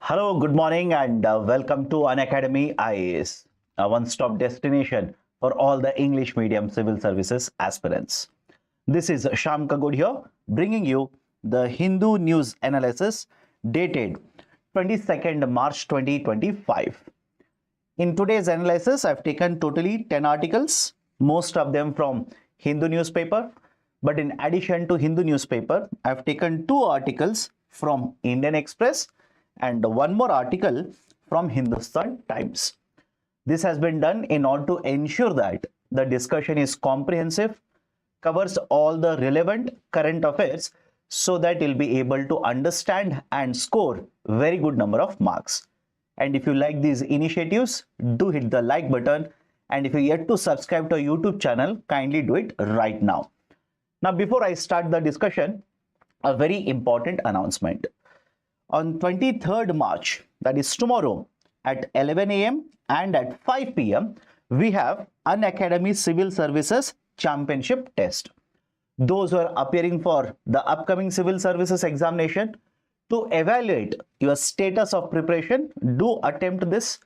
Hello, good morning, and welcome to Unacademy IAS, a one-stop destination for all the English medium civil services aspirants. This is Shyam Kaggod here, bringing you the Hindu news analysis dated 22nd March 2025. In today's analysis, I've taken totally 10 articles, most of them from Hindu newspaper. But in addition to Hindu newspaper, I've taken 2 articles from Indian Express and 1 more article from Hindustan Times. This has been done in order to ensure that the discussion is comprehensive, covers all the relevant current affairs, so that you'll be able to understand and score very good number of marks. And if you like these initiatives, do hit the like button. And if you're yet to subscribe to our YouTube channel, kindly do it right now. Now, before I start the discussion, a very important announcement. On 23rd March, that is tomorrow, at 11 a.m. and at 5 p.m., we have Unacademy Civil Services Championship Test. Those who are appearing for the upcoming civil services examination, to evaluate your status of preparation, do attempt this.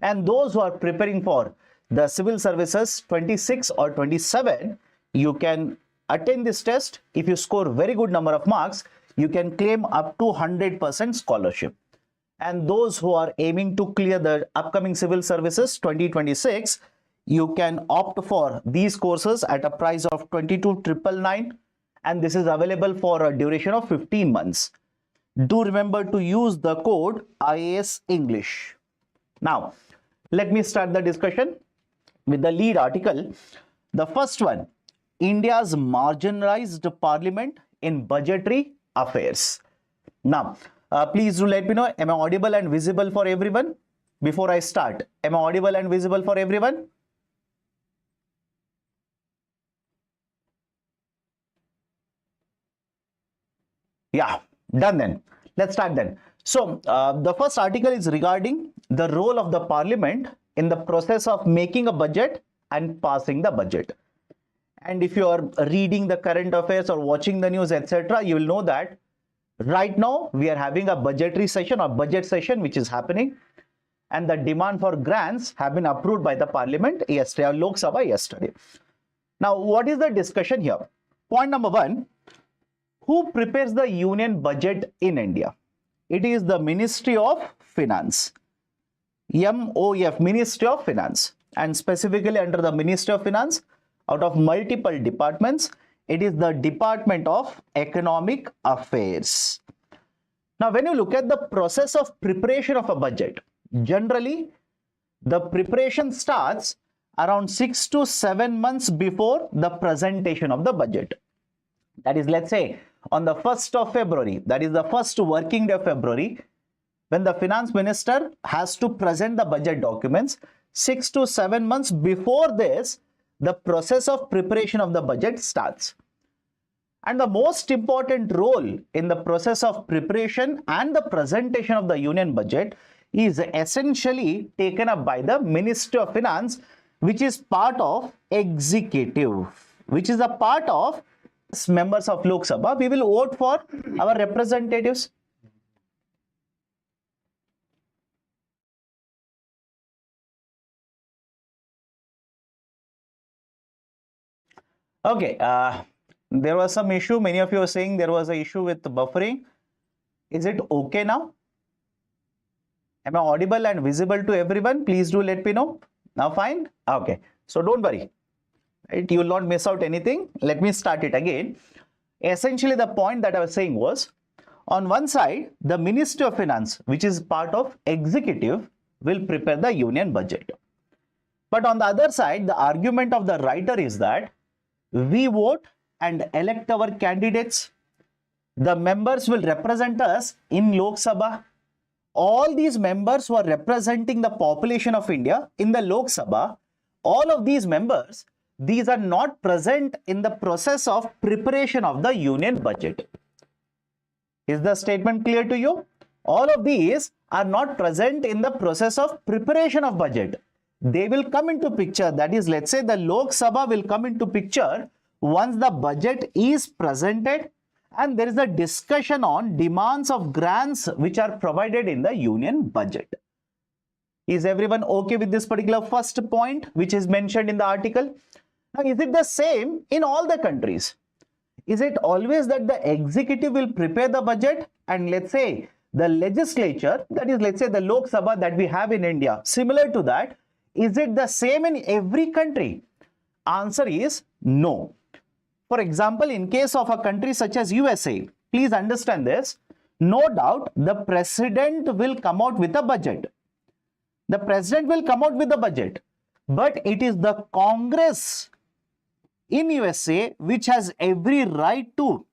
And those who are preparing for the civil services 26 or 27, you can attend this test. If you score very good number of marks, you can claim up to 100% scholarship. And those who are aiming to clear the upcoming civil services 2026, you can opt for these courses at a price of 22,999, and this is available for a duration of 15 months. Do remember to use the code IAS English. Now, let me start the discussion with the lead article. The first one, India's marginalized parliament in budgetary affairs. Now, please do let me know, am I audible and visible for everyone? Before I start, am I audible and visible for everyone? Yeah, done then. Let's start then. So, the first article is regarding the role of the parliament in the process of making a budget and passing the budget. And if you are reading the current affairs or watching the news, etc., you will know that right now we are having a budgetary session or budget session which is happening, and the demand for grants have been approved by the parliament yesterday, or Lok Sabha yesterday. Now, what is the discussion here? Point number 1, who prepares the union budget in India? It is the Ministry of Finance, MOF, Ministry of Finance, and specifically under the Ministry of Finance, out of multiple departments, it is the Department of Economic Affairs. Now, when you look at the process of preparation of a budget, generally the preparation starts around 6 to 7 months before the presentation of the budget. That is, let's say on the 1st of February, that is the first working day of February, when the finance minister has to present the budget documents, 6 to 7 months before this, the process of preparation of the budget starts. And the most important role in the process of preparation and the presentation of the union budget is essentially taken up by the Ministry of Finance, which is part of executive, which is a part of members of Lok Sabha. We will vote for our representatives. Okay, there was some issue. Many of you are saying there was an issue with buffering. Is it okay now? Am I audible and visible to everyone? Please do let me know. Now fine? Okay, so don't worry. Right? You will not miss out anything. Let me start it again. Essentially, the point that I was saying was, on one side, the Ministry of Finance, which is part of executive, will prepare the union budget. But on the other side, the argument of the writer is that we vote and elect our candidates. The members will represent us in Lok Sabha. All these members who are representing the population of India in the Lok Sabha, all of these members, these are not present in the process of preparation of the union budget. Is the statement clear to you? All of these are not present in the process of preparation of budget. They will come into picture. That is, let's say the Lok Sabha will come into picture once the budget is presented and there is a discussion on demands of grants which are provided in the union budget. Is everyone okay with this particular first point which is mentioned in the article? Now, is it the same in all the countries? Is it always that the executive will prepare the budget and let's say the legislature, that is let's say the Lok Sabha that we have in India, similar to that, is it the same in every country? Answer is no. For example, in case of a country such as USA, please understand this, no doubt the president will come out with a budget. The president will come out with the budget, but it is the Congress in USA which has every right to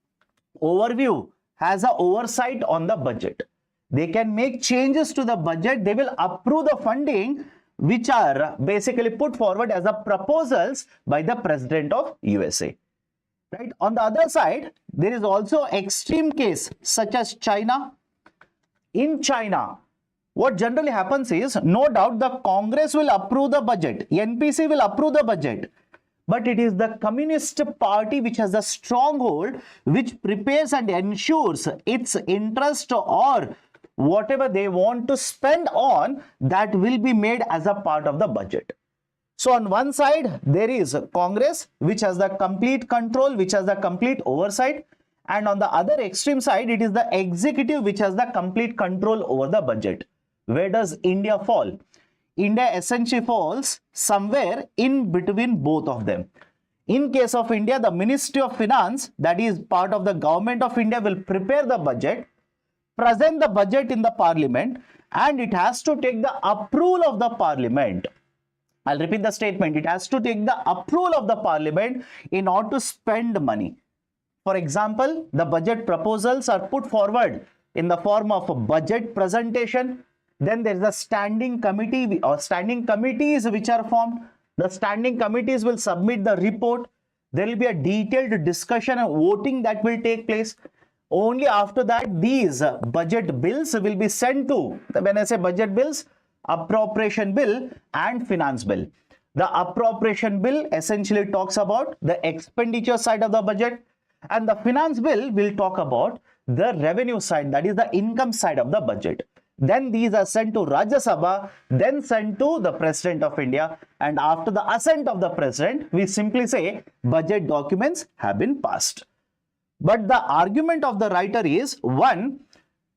overview, has a oversight on the budget. They can make changes to the budget. They will approve the funding which are basically put forward as a proposals by the president of USA. Right? On the other side, there is also extreme case such as China. In China, what generally happens is, no doubt the Congress will approve the budget, NPC will approve the budget, but it is the Communist Party which has a stronghold which prepares and ensures its interest or whatever they want to spend on, that will be made as a part of the budget. So on one side, there is Congress which has the complete control, which has the complete oversight, and on the other extreme side, it is the executive which has the complete control over the budget. Where does India fall? India essentially falls somewhere in between both of them. In case of India, the Ministry of Finance, that is part of the government of India, will prepare the budget, present the budget in the parliament, and it has to take the approval of the parliament. I'll repeat the statement. It has to take the approval of the parliament in order to spend money. For example, the budget proposals are put forward in the form of a budget presentation. Then there is a standing committee or standing committees which are formed. The standing committees will submit the report. There will be a detailed discussion and voting that will take place. Only after that, these budget bills will be sent to, when I say budget bills, appropriation bill and finance bill. The appropriation bill essentially talks about the expenditure side of the budget, and the finance bill will talk about the revenue side, that is the income side of the budget. Then these are sent to Rajya Sabha, then sent to the President of India, and after the assent of the President, we simply say budget documents have been passed. But the argument of the writer is, one,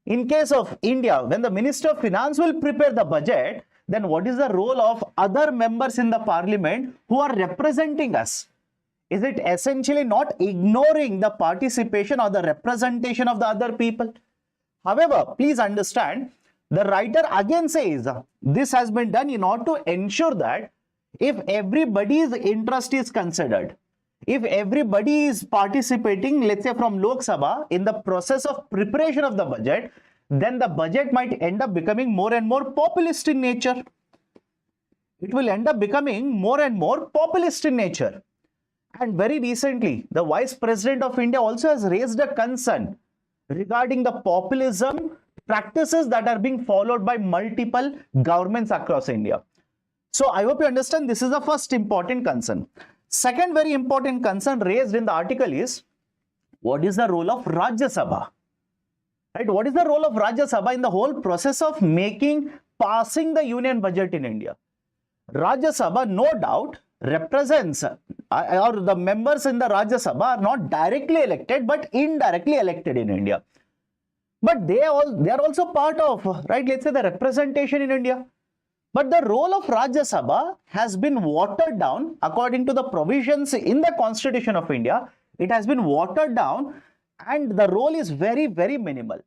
in case of India, when the Minister of Finance will prepare the budget, then what is the role of other members in the parliament who are representing us? Is it essentially not ignoring the participation or the representation of the other people? However, please understand, the writer again says this has been done in order to ensure that if everybody's interest is considered, if everybody is participating, let's say from Lok Sabha, in the process of preparation of the budget, then the budget might end up becoming more and more populist in nature. It will end up becoming more and more populist in nature. And very recently, the Vice President of India also has raised a concern regarding the populism practices that are being followed by multiple governments across India. So I hope you understand this is the first important concern. Second very important concern raised in the article is, what is the role of Rajya Sabha? Right? What is the role of Rajya Sabha in the whole process of passing the union budget in India? Rajya Sabha, no doubt, represents, or the members in the Rajya Sabha are not directly elected but indirectly elected in India. But they are also part of, right, let's say the representation in India. But the role of Rajya Sabha has been watered down according to the provisions in the Constitution of India. It has been watered down and the role is very, very minimal.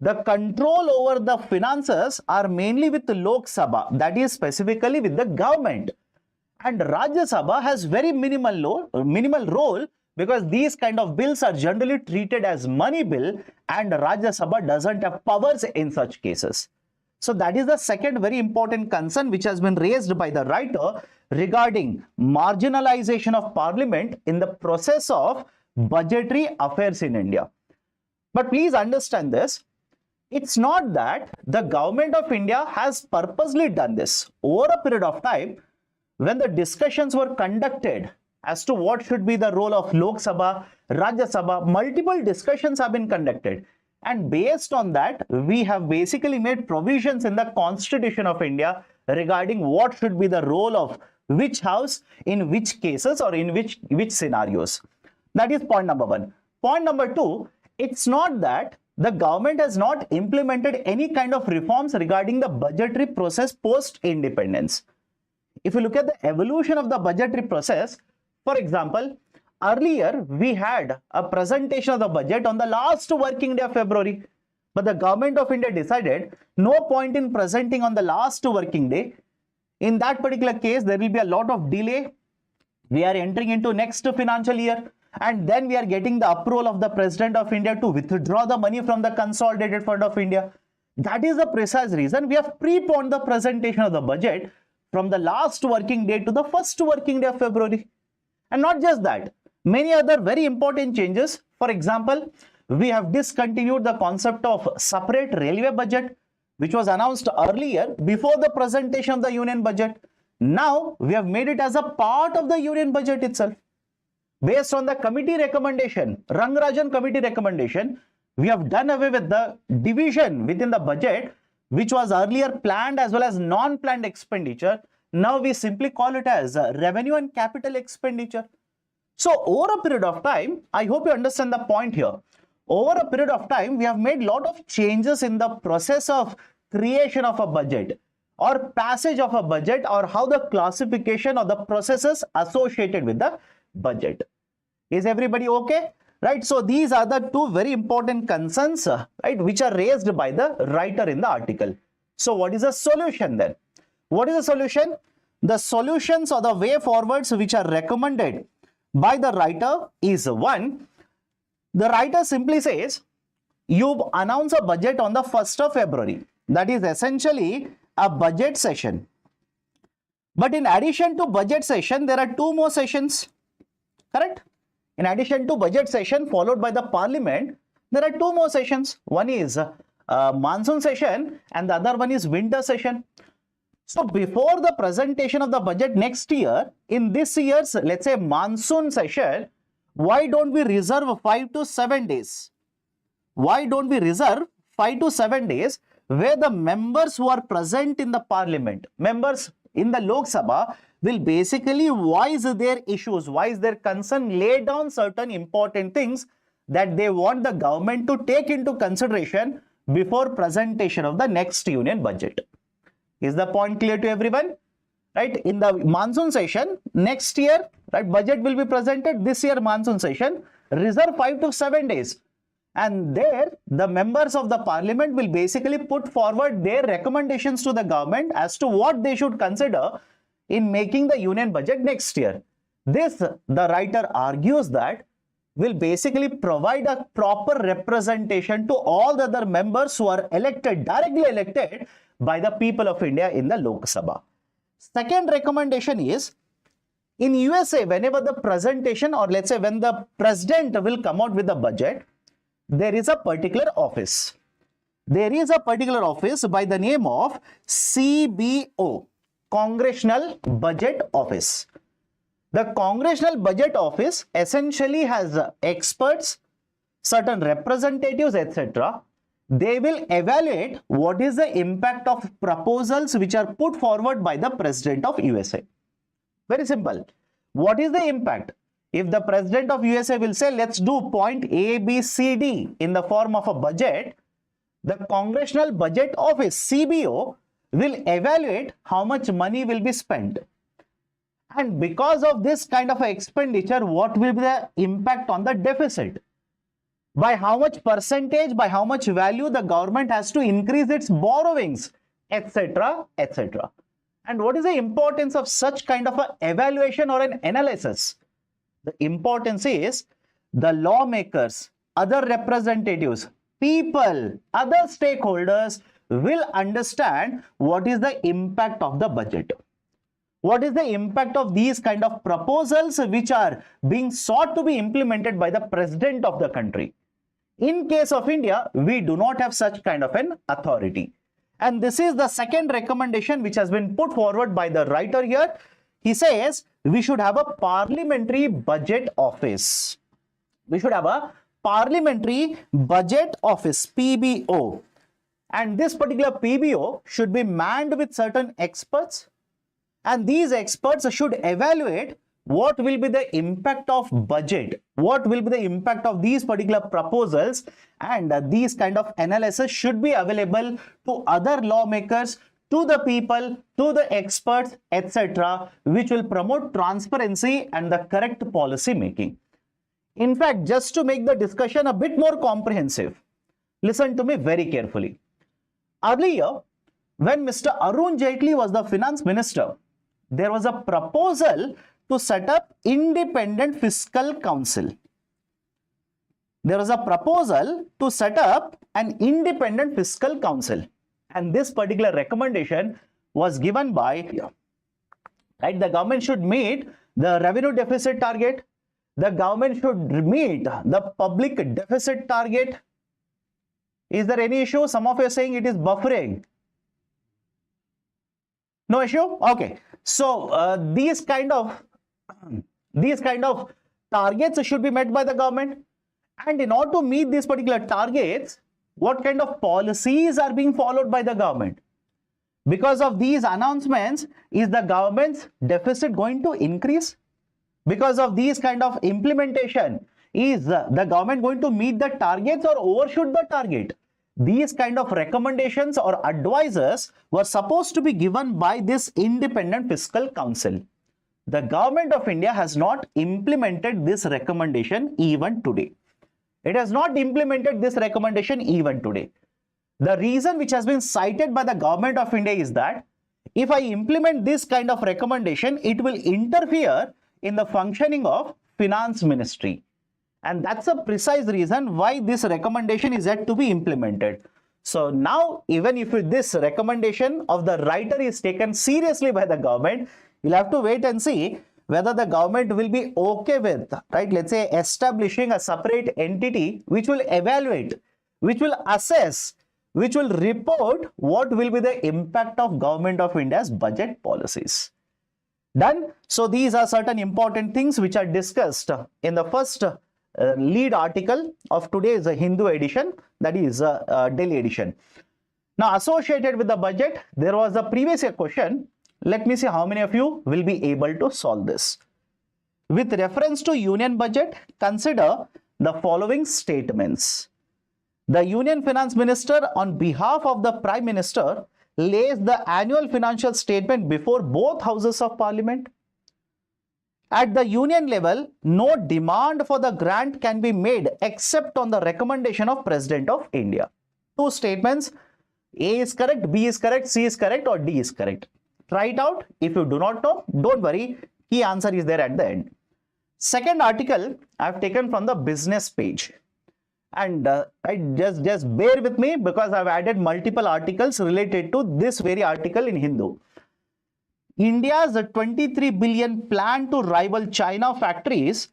The control over the finances are mainly with the Lok Sabha, that is specifically with the government. And Rajya Sabha has very minimal role because these kind of bills are generally treated as money bill and Rajya Sabha doesn't have powers in such cases. So that is the second very important concern which has been raised by the writer regarding marginalization of parliament in the process of budgetary affairs in India. But please understand this. It's not that the government of India has purposely done this. Over a period of time, when the discussions were conducted as to what should be the role of Lok Sabha, Rajya Sabha. Multiple discussions have been conducted. And based on that, we have basically made provisions in the Constitution of India regarding what should be the role of which house in which cases or in which scenarios. That is point number one. Point number two, it's not that the government has not implemented any kind of reforms regarding the budgetary process post-independence. If you look at the evolution of the budgetary process, for example, earlier we had a presentation of the budget on the last working day of February, but the government of India decided no point in presenting on the last working day. In that particular case, there will be a lot of delay. We are entering into next financial year, and then we are getting the approval of the President of India to withdraw the money from the Consolidated Fund of India. That is the precise reason we have preponed the presentation of the budget from the last working day to the first working day of February. And not just that, many other very important changes. For example, we have discontinued the concept of separate railway budget, which was announced earlier before the presentation of the union budget. Now we have made it as a part of the union budget itself. Based on the committee recommendation, Rangarajan committee recommendation, we have done away with the division within the budget, which was earlier planned as well as non-planned expenditure. Now we simply call it as revenue and capital expenditure. So over a period of time, I hope you understand the point here. Over a period of time, we have made a lot of changes in the process of creation of a budget or passage of a budget, or how the classification or the processes associated with the budget. Is everybody okay? Right. So these are the two very important concerns, right, which are raised by the writer in the article. So what is the solution then? What is the solution? The solutions or the way forwards which are recommended by the writer is one. The writer simply says, you announce a budget on the 1st of February. That is essentially a budget session. But in addition to budget session, there are two more sessions. Correct? In addition to budget session followed by the parliament, there are two more sessions. One is monsoon session and the other one is winter session. So before the presentation of the budget next year, in this year's, let's say, monsoon session, why don't we reserve 5 to 7 days? Why don't we reserve 5 to 7 days where the members who are present in the parliament, members in the Lok Sabha, will basically voice their issues, voice their concern, lay down certain important things that they want the government to take into consideration before presentation of the next union budget. Is the point clear to everyone? Right? In the monsoon session, next year, right, budget will be presented. This year monsoon session, reserve 5 to 7 days. And there, the members of the parliament will basically put forward their recommendations to the government as to what they should consider in making the union budget next year. This, the writer argues that, will basically provide a proper representation to all the other members who are elected, directly elected by the people of India in the Lok Sabha. Second recommendation is, in USA, whenever the presentation, or let's say when the president will come out with the budget, there is a particular office. There is a particular office by the name of CBO, Congressional Budget Office. The Congressional Budget Office essentially has experts, certain representatives, etc. They will evaluate what is the impact of proposals which are put forward by the President of USA. Very simple. What is the impact? If the President of USA will say, let's do point A, B, C, D in the form of a budget, the Congressional Budget Office, CBO, will evaluate how much money will be spent. And because of this kind of expenditure, what will be the impact on the deficit? By how much percentage, by how much value the government has to increase its borrowings, etc., etc. And what is the importance of such kind of an evaluation or an analysis? The importance is the lawmakers, other representatives, people, other stakeholders will understand what is the impact of the budget. What is the impact of these kind of proposals which are being sought to be implemented by the president of the country? In case of India, we do not have such kind of an authority. And this is the second recommendation which has been put forward by the writer here. He says we should have a parliamentary budget office. We should have a parliamentary budget office, PBO. And this particular PBO should be manned with certain experts. And these experts should evaluate what will be the impact of budget, what will be the impact of these particular proposals, and these kind of analysis should be available to other lawmakers, to the people, to the experts, etc., which will promote transparency and the correct policy making. In fact, just to make the discussion a bit more comprehensive, listen to me very carefully. Earlier, when Mr. Arun Jaitley was the finance minister, there was a proposal to set up independent fiscal council. There was a proposal to set up an independent fiscal council. And this particular recommendation was given by, right, the government should meet the revenue deficit target. The government should meet the public deficit target. Is there any issue? Some of you are saying it is buffering. No issue? Okay. So these kind of targets should be met by the government. And in order to meet these particular targets, what kind of policies are being followed by the government? Because of these announcements, is the government's deficit going to increase? Because of these kind of implementation, is the government going to meet the targets or overshoot the target? These kind of recommendations or advices were supposed to be given by this independent fiscal council. The government of India has not implemented this recommendation even today. It has not implemented this recommendation even today. The reason which has been cited by the government of India is that if I implement this kind of recommendation, it will interfere in the functioning of finance ministry. And that's a precise reason why this recommendation is yet to be implemented. So now, even if this recommendation of the writer is taken seriously by the government, you'll have to wait and see whether the government will be okay with, right, let's say establishing a separate entity which will evaluate, which will assess, which will report what will be the impact of government of India's budget policies. Done? So these are certain important things which are discussed in the first lead article of today's Hindu edition, that is Delhi edition. Now, associated with the budget, there was a previous year question. Let me see how many of you will be able to solve this. With reference to union budget, consider the following statements. The Union Finance Minister, on behalf of the Prime Minister, lays the annual financial statement before both houses of Parliament. At the union level, no demand for the grant can be made except on the recommendation of President of India. Two statements, A is correct, B is correct, C is correct, or D is correct. Try it out. If you do not know, don't worry, key answer is there at the end. Second article I have taken from the business page. And just bear with me because I've added multiple articles related to this very article in Hindu. India's 23 billion plan to rival China factories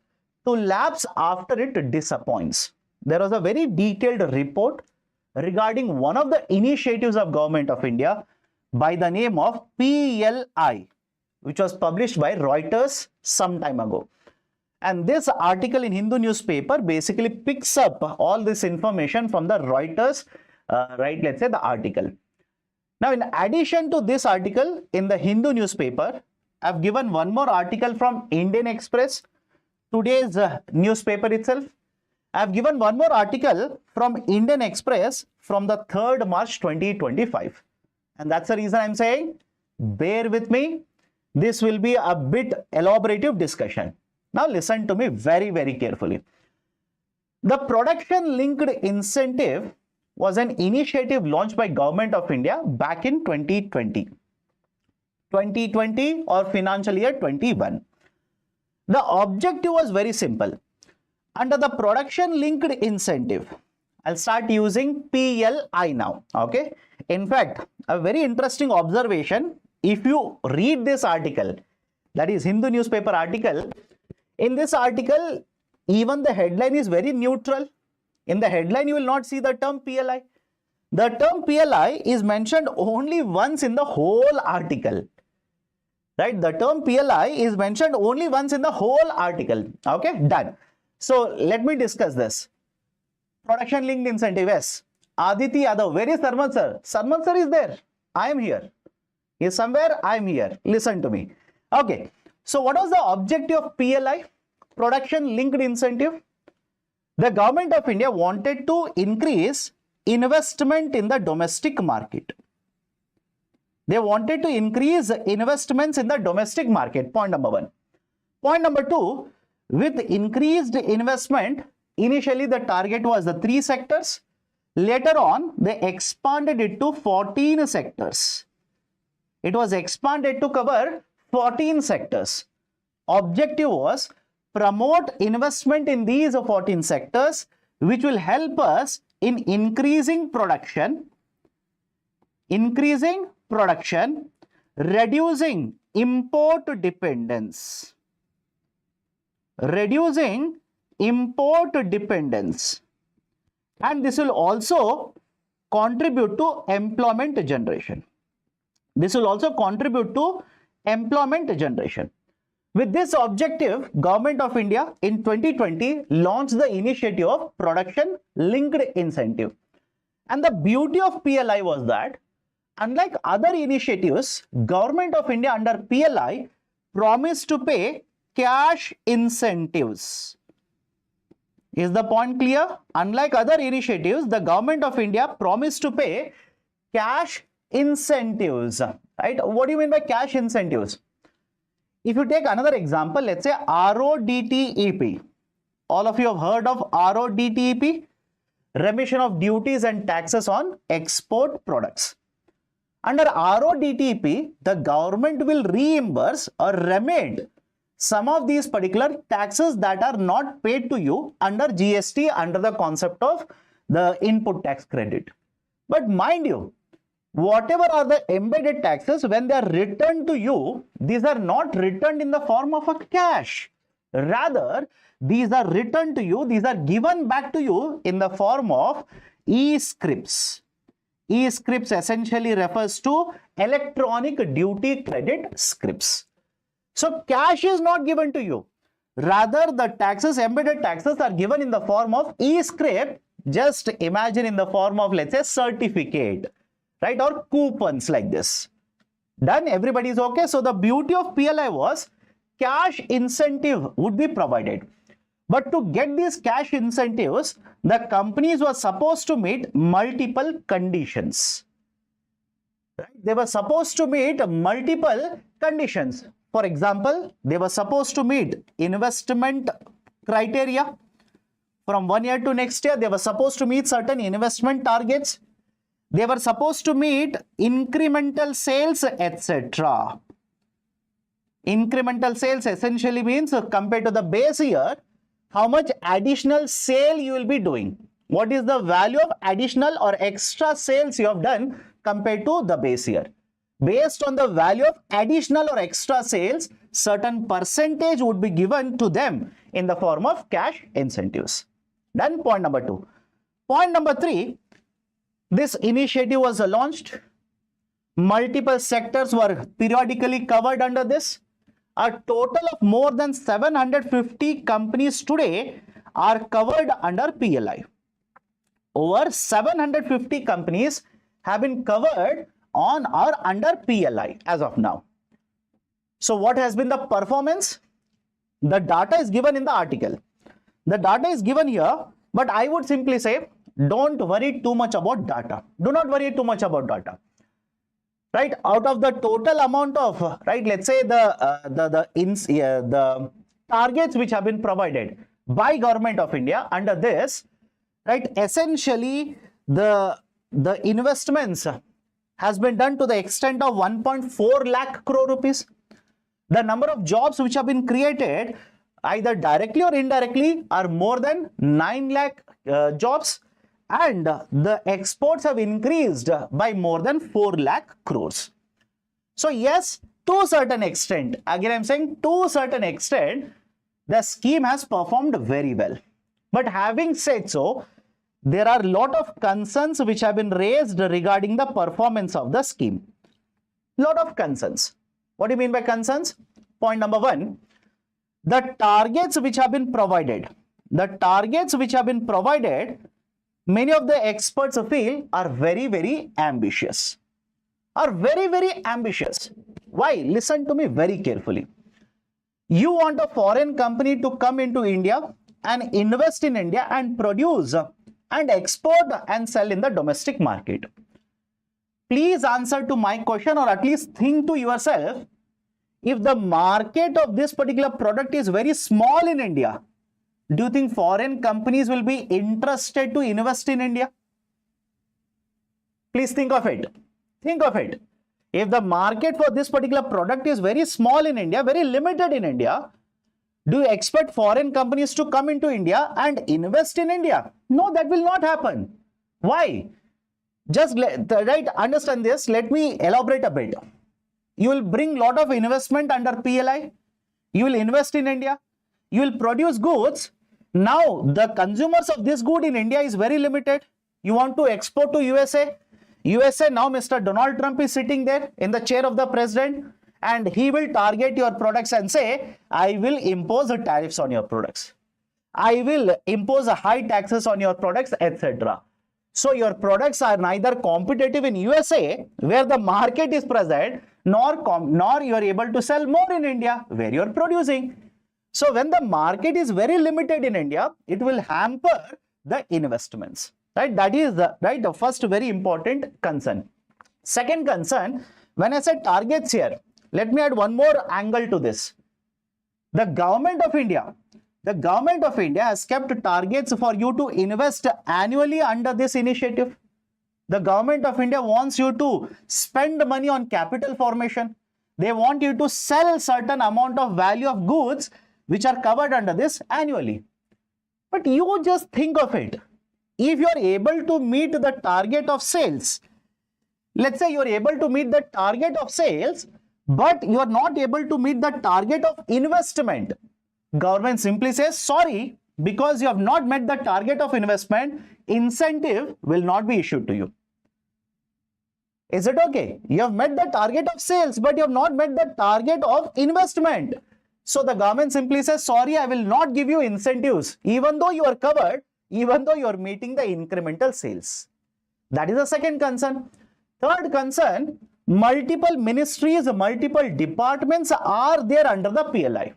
to lapse after it disappoints. There was a very detailed report regarding one of the initiatives of Government of India by the name of PLI, which was published by Reuters some time ago. And this article in Hindu newspaper basically picks up all this information from the Reuters, right, let's say the article. Now, in addition to this article in the Hindu newspaper, I've given one more article from Indian Express, today's newspaper itself. I've given one more article from Indian Express from the 3rd March 2025. And that's the reason I'm saying, bear with me. This will be a bit elaborative discussion. Now listen to me very, very carefully. The production linked incentive was an initiative launched by Government of India back in 2020 or financial year 21. The objective was very simple. Under the production linked incentive, I'll start using PLI now. Okay. In fact, a very interesting observation. If you read this article, that is Hindu newspaper article, in this article, even the headline is very neutral. In the headline, you will not see the term PLI. The term PLI is mentioned only once in the whole article. right? The term PLI is mentioned only once in the whole article. Okay, done. So let me discuss this. Production linked incentive, yes. Aditi Yadav, where is Sarman sir? Sarman sir is there. I am here. He is somewhere, I am here. Listen to me. Okay. So what was the objective of PLI? Production linked incentive. The government of India wanted to increase investment in the domestic market. They wanted to increase investments in the domestic market. Point number one. Point number two, with increased investment, initially the target was the 3 sectors. Later on, they expanded it to 14 sectors. It was expanded to cover 14 sectors. Objective was promote investment in these 14 sectors, which will help us in increasing production, reducing import dependence, and this will also contribute to employment generation. With this objective, Government of India in 2020 launched the initiative of Production Linked Incentive. And the beauty of PLI was that, unlike other initiatives, Government of India under PLI promised to pay cash incentives. Is the point clear? Unlike other initiatives, the Government of India promised to pay cash incentives. Right? What do you mean by cash incentives? If you take another example, let's say RODTEP. All of you have heard of RODTEP? Remission of duties and taxes on export products. Under RODTEP, the government will reimburse or remit some of these particular taxes that are not paid to you under GST, under the concept of the input tax credit. But mind you, whatever are the embedded taxes, when they are returned to you, these are not returned in the form of a cash. Rather, these are returned to you, these are given back to you in the form of e-scrips. E-scrips essentially refers to electronic duty credit scrips. So cash is not given to you. Rather, the taxes, embedded taxes, are given in the form of e-script. Just imagine in the form of, let's say, certificate, right, or coupons like this. Done? Everybody is okay? So the beauty of PLI was cash incentive would be provided. But to get these cash incentives, the companies were supposed to meet multiple conditions. Right? They were supposed to meet multiple conditions. For example, they were supposed to meet investment criteria. From 1 year to next year, they were supposed to meet certain investment targets. They were supposed to meet incremental sales, etc. Incremental sales essentially means compared to the base year, how much additional sale you will be doing. What is the value of additional or extra sales you have done compared to the base year? Based on the value of additional or extra sales, certain percentage would be given to them in the form of cash incentives. Then point number 2. Point number 3, this initiative was launched. Multiple sectors were periodically covered under this. A total of more than 750 companies today are covered under PLI. Over 750 companies have been covered on or under PLI as of now. So what has been the performance? The data is given in the article. The data is given here, but I would simply say, don't worry too much about data. Do not worry too much about data. Right? Out of the total amount of, right, let's say the targets which have been provided by Government of India under this, right, essentially the investments has been done to the extent of 1.4 lakh crore rupees. The number of jobs which have been created either directly or indirectly are more than 9 lakh jobs, and the exports have increased by more than 4 lakh crores. So yes, to a certain extent, again I'm saying to a certain extent, the scheme has performed very well. But having said so, there are a lot of concerns which have been raised regarding the performance of the scheme. Lot of concerns. What do you mean by concerns? Point number one, the targets which have been provided, many of the experts feel are very ambitious. Very ambitious. Why? Listen to me very carefully. You want a foreign company to come into India and invest in India and produce and export and sell in the domestic market. Please answer to my question, or at least think to yourself, if the market of this particular product is very small in India, do you think foreign companies will be interested to invest in India? Please think of it. Think of it. If the market for this particular product is very small in India, very limited in India, do you expect foreign companies to come into India and invest in India? No, that will not happen. Why? Just understand this. Let me elaborate a bit. You will bring lot of investment under PLI. You will invest in India. You will produce goods. Now, the consumers of this good in India is very limited. You want to export to USA. USA, now Mr. Donald Trump is sitting there in the chair of the president, and he will target your products and say, I will impose tariffs on your products. I will impose high taxes on your products, etc. So your products are neither competitive in USA, where the market is present, nor you are able to sell more in India, where you are producing. So when the market is very limited in India, it will hamper the investments. Right? That is the first very important concern. Second concern, when I said targets here, let me add one more angle to this. The government of India has kept targets for you to invest annually under this initiative. The government of India wants you to spend money on capital formation. They want you to sell certain amount of value of goods which are covered under this annually. But you just think of it. If you are able to meet the target of sales, let's say you are able to meet the target of sales, but you are not able to meet the target of investment, government simply says, sorry, because you have not met the target of investment, incentive will not be issued to you. Is it okay? You have met the target of sales, but you have not met the target of investment. So the government simply says, sorry, I will not give you incentives, even though you are covered, even though you are meeting the incremental sales. That is the second concern. Third concern, multiple ministries, multiple departments are there under the PLI.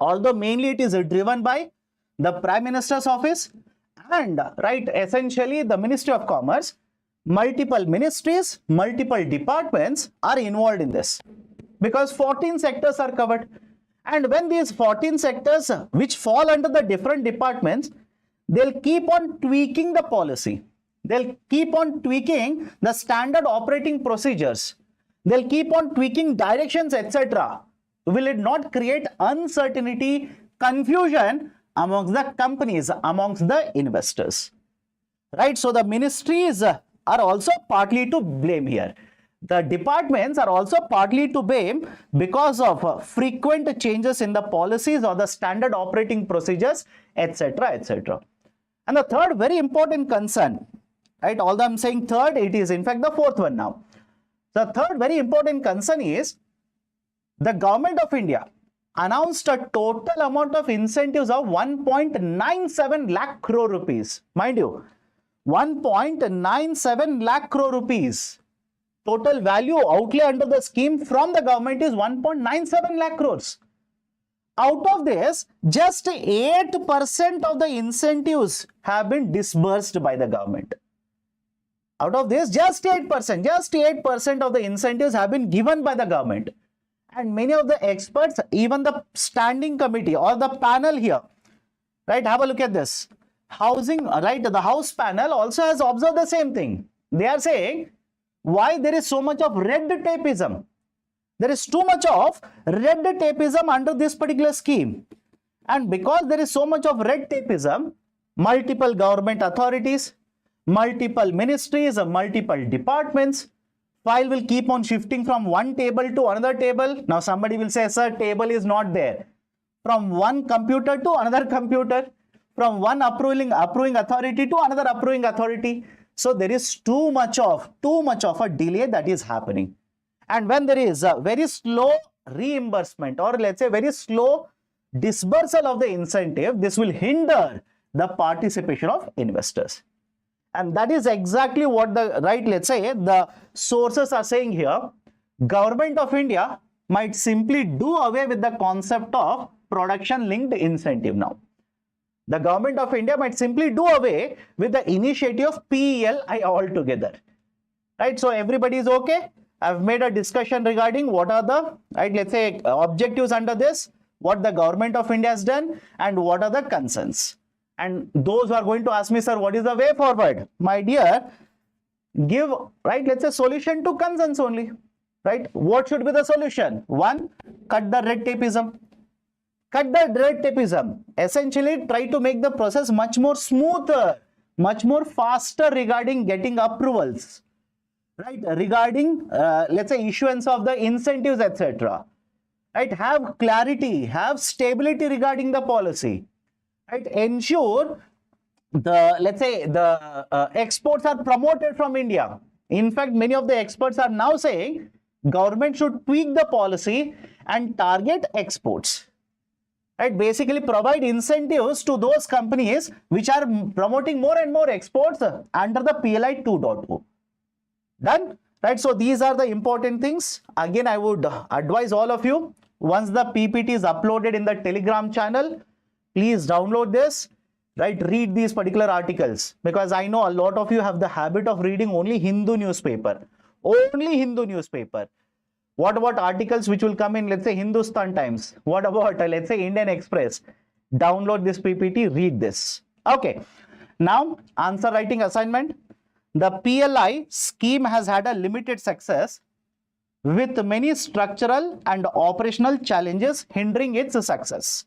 Although mainly it is driven by the Prime Minister's office and essentially the Ministry of Commerce, multiple ministries, multiple departments are involved in this because 14 sectors are covered. And when these 14 sectors which fall under the different departments, they'll keep on tweaking the policy. They'll keep on tweaking the standard operating procedures. They'll keep on tweaking directions, etc. Will it not create uncertainty, confusion amongst the companies, amongst the investors? Right? So the ministries are also partly to blame here. The departments are also partly to blame because of frequent changes in the policies or the standard operating procedures, etc., etc. And the third very important concern, right? Although I'm saying third, it is in fact the fourth one now. The third very important concern is the government of India announced a total amount of incentives of 1.97 lakh crore rupees. Mind you, 1.97 lakh crore rupees. Total value outlay under the scheme from the government is 1.97 lakh crores. Out of this, just 8% of the incentives have been disbursed by the government. Out of this, just 8% of the incentives have been given by the government. And many of the experts, even the standing committee or the panel here, right, have a look at this. Housing, right, the House panel also has observed the same thing. They are saying, why there is so much of red tapeism? There is too much of red tapeism under this particular scheme. And because there is so much of red tapeism, multiple government authorities, multiple ministries, multiple departments, file will keep on shifting from one table to another table. Now somebody will say, sir, table is not there. From one computer to another computer, from one approving authority to another approving authority. So there is too much of a delay that is happening. And when there is a very slow reimbursement, or let's say very slow disbursal of the incentive, this will hinder the participation of investors. And that is exactly what the, let's say the sources are saying here. Government of India might simply do away with the concept of production linked incentive now. The government of India might simply do away with the initiative of PELI altogether. Right? So everybody is okay. I've made a discussion regarding what are the, let's say objectives under this, what the government of India has done, and what are the concerns. And those who are going to ask me, sir, what is the way forward? My dear, give, let's say solution to concerns only. Right? What should be the solution? One, cut the red tapeism. Cut the red tapeism. Essentially, try to make the process much more smoother, much more faster regarding getting approvals. Right? Regarding, let's say, issuance of the incentives, etc. Right? Have clarity, have stability regarding the policy. Right? Ensure the, let's say, the exports are promoted from India. In fact, many of the experts are now saying government should tweak the policy and target exports. Right? Basically provide incentives to those companies which are promoting more and more exports under the PLI 2.0. Done? Right? So these are the important things. Again, I would advise all of you, once the PPT is uploaded in the Telegram channel, please download this. Right? Read these particular articles, because I know a lot of you have the habit of reading only Hindu newspaper. Only Hindu newspaper. What about articles which will come in, let's say, Hindustan Times? What about, let's say, Indian Express? Download this PPT, read this. Okay. Now, answer writing assignment. The PLI scheme has had a limited success, with many structural and operational challenges hindering its success.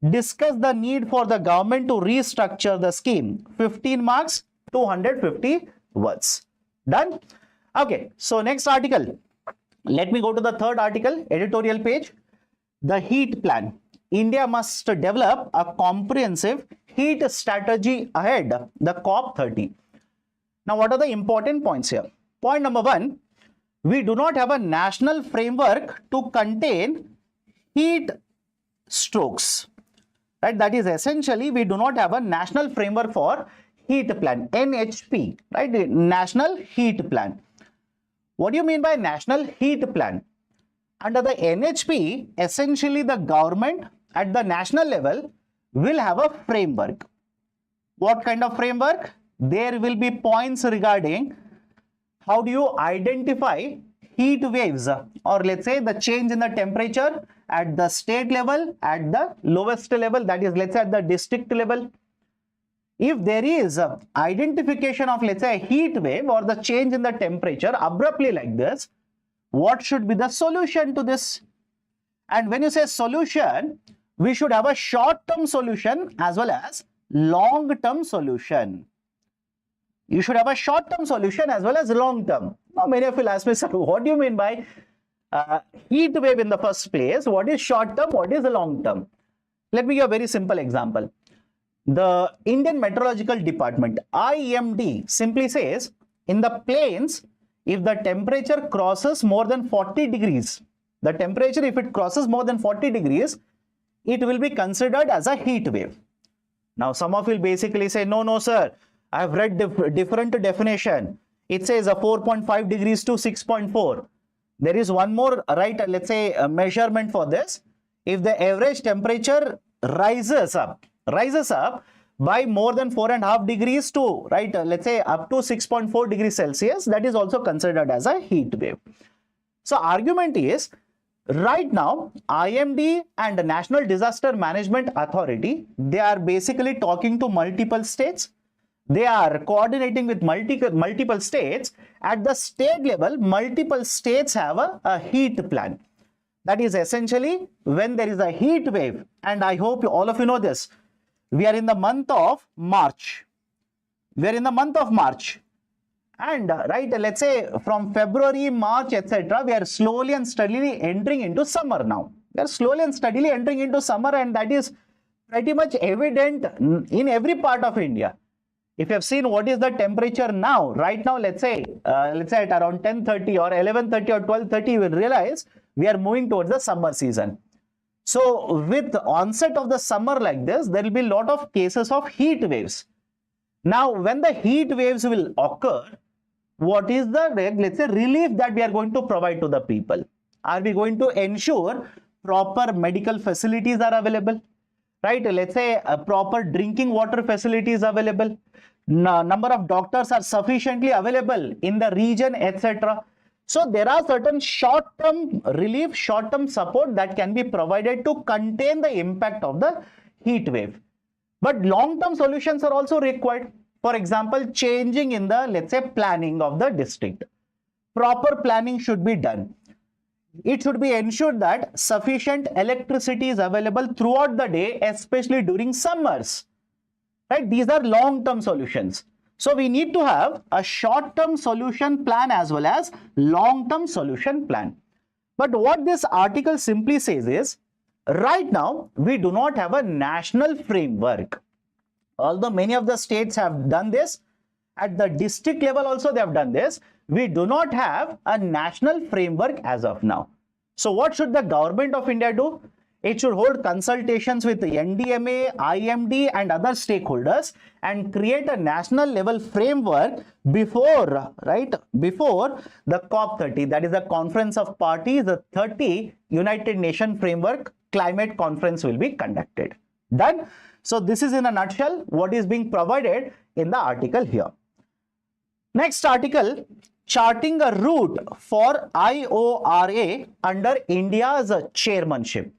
Discuss the need for the government to restructure the scheme. 15 marks, 250 words. Done? Okay. So, next article. Let me go to the third article, editorial page. The heat plan. India must develop a comprehensive heat strategy ahead the COP30. Now, what are the important points here? Point number one, we do not have a national framework to contain heat strokes. Right? That is essentially, we do not have a national framework for heat plan, NHP, right? National heat plan. What do you mean by national heat plan? Under the NHP, essentially the government at the national level will have a framework. What kind of framework? There will be points regarding how do you identify heat waves, or let's say the change in the temperature at the state level, at the lowest level, that is, let's say, at the district level. If there is identification of, let's say, a heat wave or the change in the temperature abruptly like this, what should be the solution to this? And when you say solution, we should have a short-term solution as well as long-term solution. You should have a short-term solution as well as long-term. Now, many of you will ask me, sir, what do you mean by heat wave in the first place? What is short-term? What is long-term? Let me give a very simple example. The Indian Meteorological Department, IMD, simply says, in the plains, if the temperature crosses more than 40 degrees, the temperature, if it crosses more than 40 degrees, it will be considered as a heat wave. Now, some of you will basically say, no, sir, I have read different definition. It says a 4.5 degrees to 6.4. There is one more, right, let's say, a measurement for this. If the average temperature rises up by more than 4.5 degrees to, right, let's say up to 6.4 degrees Celsius, that is also considered as a heat wave. So argument is, right now, IMD and the National Disaster Management Authority, they are basically talking to multiple states. They are coordinating with multiple states. At the state level, multiple states have a heat plan. That is essentially when there is a heat wave, and I hope all of you know this. We are in the month of March. And right, let's say from February, March, etc., we are slowly and steadily entering into summer now. We are slowly and steadily entering into summer, and that is pretty much evident in every part of India. If you have seen what is the temperature now, right now, let's say at around 10:30 or 11:30 or 12:30, you will realize we are moving towards the summer season. So with the onset of the summer like this, there will be a lot of cases of heat waves. Now, when the heat waves will occur, what is the, let's say, relief that we are going to provide to the people? Are we going to ensure proper medical facilities are available? Right? Let's say proper drinking water facilities available. Number of doctors are sufficiently available in the region, etc. So there are certain short-term relief, short-term support that can be provided to contain the impact of the heat wave. But long-term solutions are also required. For example, changing in the, let's say, planning of the district. Proper planning should be done. It should be ensured that sufficient electricity is available throughout the day, especially during summers. Right? These are long-term solutions. So we need to have a short-term solution plan as well as long-term solution plan. But what this article simply says is, right now, we do not have a national framework. Although many of the states have done this, at the district level also they have done this, we do not have a national framework as of now. So what should the government of India do? It should hold consultations with the NDMA, IMD and other stakeholders and create a national level framework before, before the COP30, that is the Conference of Parties, the 30 United Nations Framework Climate Conference will be conducted. Done? So this is in a nutshell what is being provided in the article here. Next article, charting a route for IORA under India's chairmanship.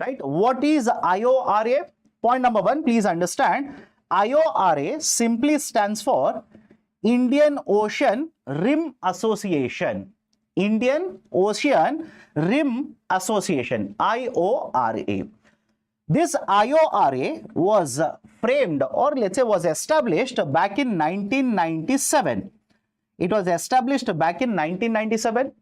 Right? What is IORA? Point number one, please understand, IORA simply stands for Indian Ocean Rim Association. Indian Ocean Rim Association, IORA. This IORA was framed, or let's say was established back in 1997. It was established back in 1997.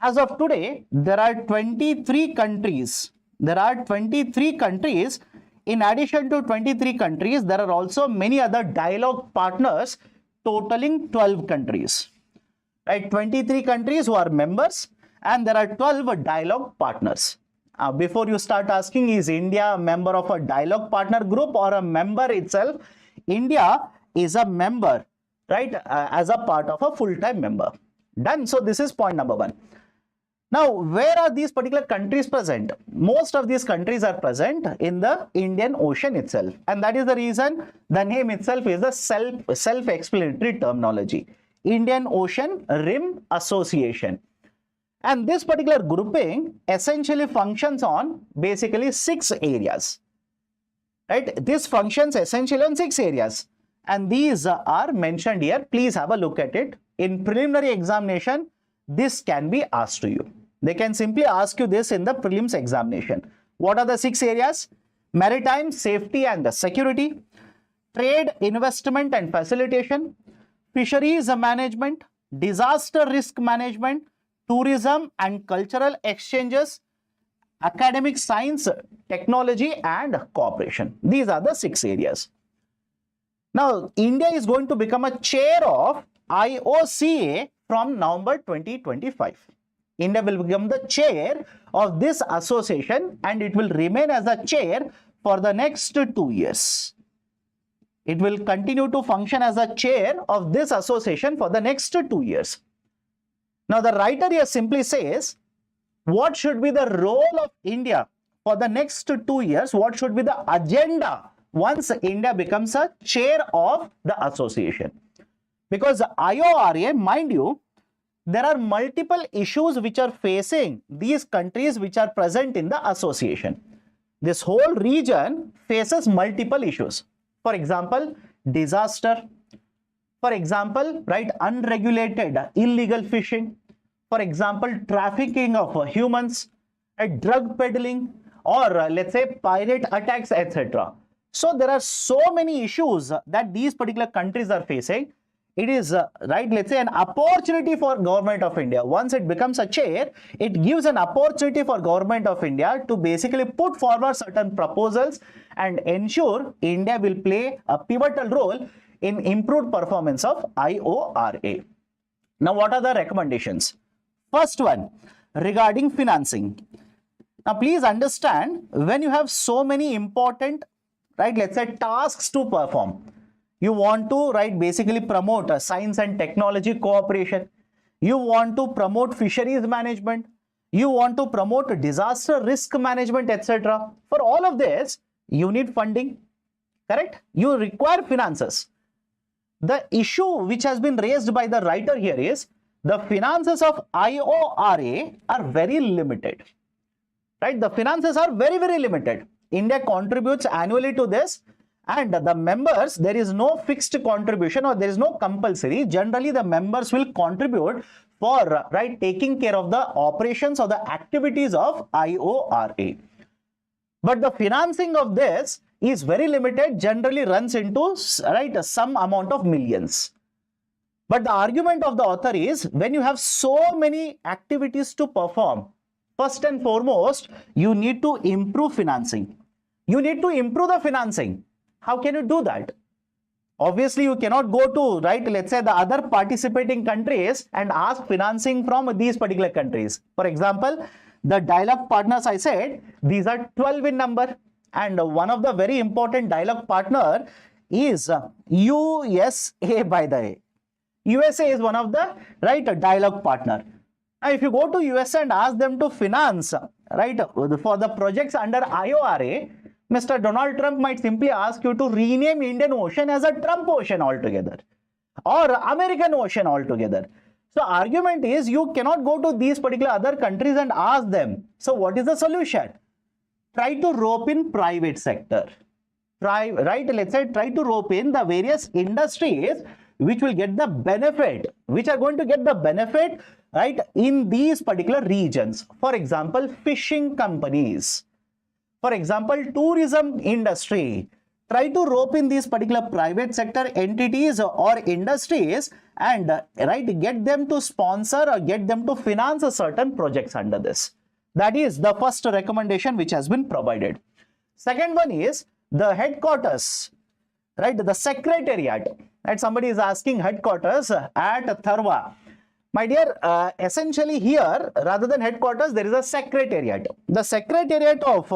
As of today, there are 23 countries. There are 23 countries. In addition to 23 countries, there are also many other dialogue partners totaling 12 countries. Right? 23 countries who are members and there are 12 dialogue partners. Before you start asking, is India a member of a dialogue partner group or a member itself? India is a member, right, as a part of a full-time member. Done. So this is point number one. Now, where are these particular countries present? Most of these countries are present in the Indian Ocean itself. And that is the reason the name itself is a self-explanatory terminology. Indian Ocean Rim Association. And this particular grouping essentially functions on basically 6 areas. Right? This functions essentially on 6 areas. And these are mentioned here. Please have a look at it. In preliminary examination, this can be asked to you. They can simply ask you this in the prelims examination. What are the 6 areas? Maritime safety and security, trade, investment and facilitation, fisheries management, disaster risk management, tourism and cultural exchanges, academic science, technology and cooperation. These are the 6 areas. Now, India is going to become a chair of IOCA from November 2025. India will become the chair of this association and it will remain as a chair for the next 2 years. It will continue to function as a chair of this association for the next 2 years. Now, the writer here simply says, what should be the role of India for the next 2 years? What should be the agenda once India becomes a chair of the association? Because IORA, mind you, there are multiple issues which are facing these countries which are present in the association. This whole region faces multiple issues. For example, disaster. For example, right, unregulated illegal fishing. For example, trafficking of humans, drug peddling, or let's say pirate attacks, etc. So there are so many issues that these particular countries are facing. It is, let's say an opportunity for Government of India. Once it becomes a chair, it gives an opportunity for Government of India to basically put forward certain proposals and ensure India will play a pivotal role in improved performance of IORA. Now, what are the recommendations? First one, regarding financing. Now, please understand, when you have so many important, right, let's say tasks to perform, you want to, right, basically promote science and technology cooperation. You want to promote fisheries management. You want to promote disaster risk management, etc. For all of this, you need funding, correct? You require finances. The issue which has been raised by the writer here is the finances of IORA are very limited, right? The finances are very, very limited. India contributes annually to this, and the members, there is no fixed contribution or there is no compulsory. Generally, the members will contribute for, right, taking care of the operations or the activities of IORA. But the financing of this is very limited, generally runs into, right, some amount of millions. But the argument of the author is, when you have so many activities to perform, first and foremost, you need to improve financing. You need to improve the financing. How can you do that? Obviously, you cannot go to, right, let's say the other participating countries and ask financing from these particular countries. For example, the dialogue partners, I said, these are 12 in number. And one of the very important dialogue partner is USA, by the way. USA is one of the, right, dialogue partner. Now, if you go to USA and ask them to finance, right, for the projects under IORA, Mr. Donald Trump might simply ask you to rename Indian Ocean as a Trump Ocean altogether, or American Ocean altogether. So argument is, you cannot go to these particular other countries and ask them. So what is the solution? Try to rope in private sector. Right, let's say try to rope in the various industries which will get the benefit, which are going to get the benefit, right, in these particular regions. For example, fishing companies. For example, tourism industry. Try to rope in these particular private sector entities or industries and, right, get them to sponsor or get them to finance certain projects under this. That is the first recommendation which has been provided. Second one is the headquarters, right, the secretariat. Right, somebody is asking headquarters at Tharwa. My dear, essentially here, rather than headquarters, there is a secretariat. The secretariat of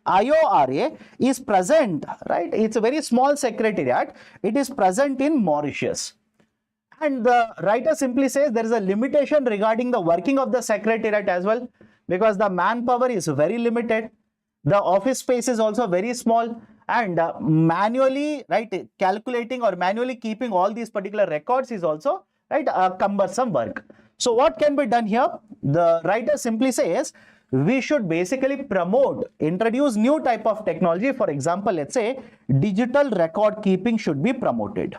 IORA is present, right? It's a very small secretariat. It is present in Mauritius. And the writer simply says there is a limitation regarding the working of the secretariat as well, because the manpower is very limited. The office space is also very small, and manually, right, calculating or manually keeping all these particular records is also, right, cumbersome work. So what can be done here? The writer simply says we should basically promote, introduce new type of technology. For example, let's say digital record keeping should be promoted.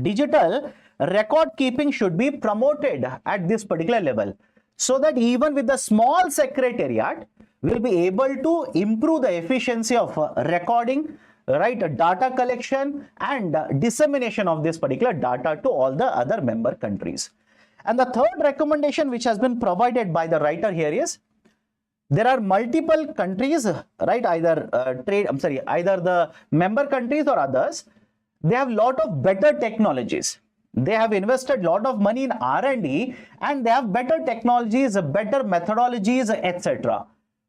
Digital record keeping should be promoted at this particular level, so that even with the small secretariat, we'll be able to improve the efficiency of recording, right, data collection and dissemination of this particular data to all the other member countries. And the third recommendation which has been provided by the writer here is, there are multiple countries, right, either either the member countries or others, they have lot of better technologies. They have invested lot of money in R&D and they have better technologies, better methodologies, etc.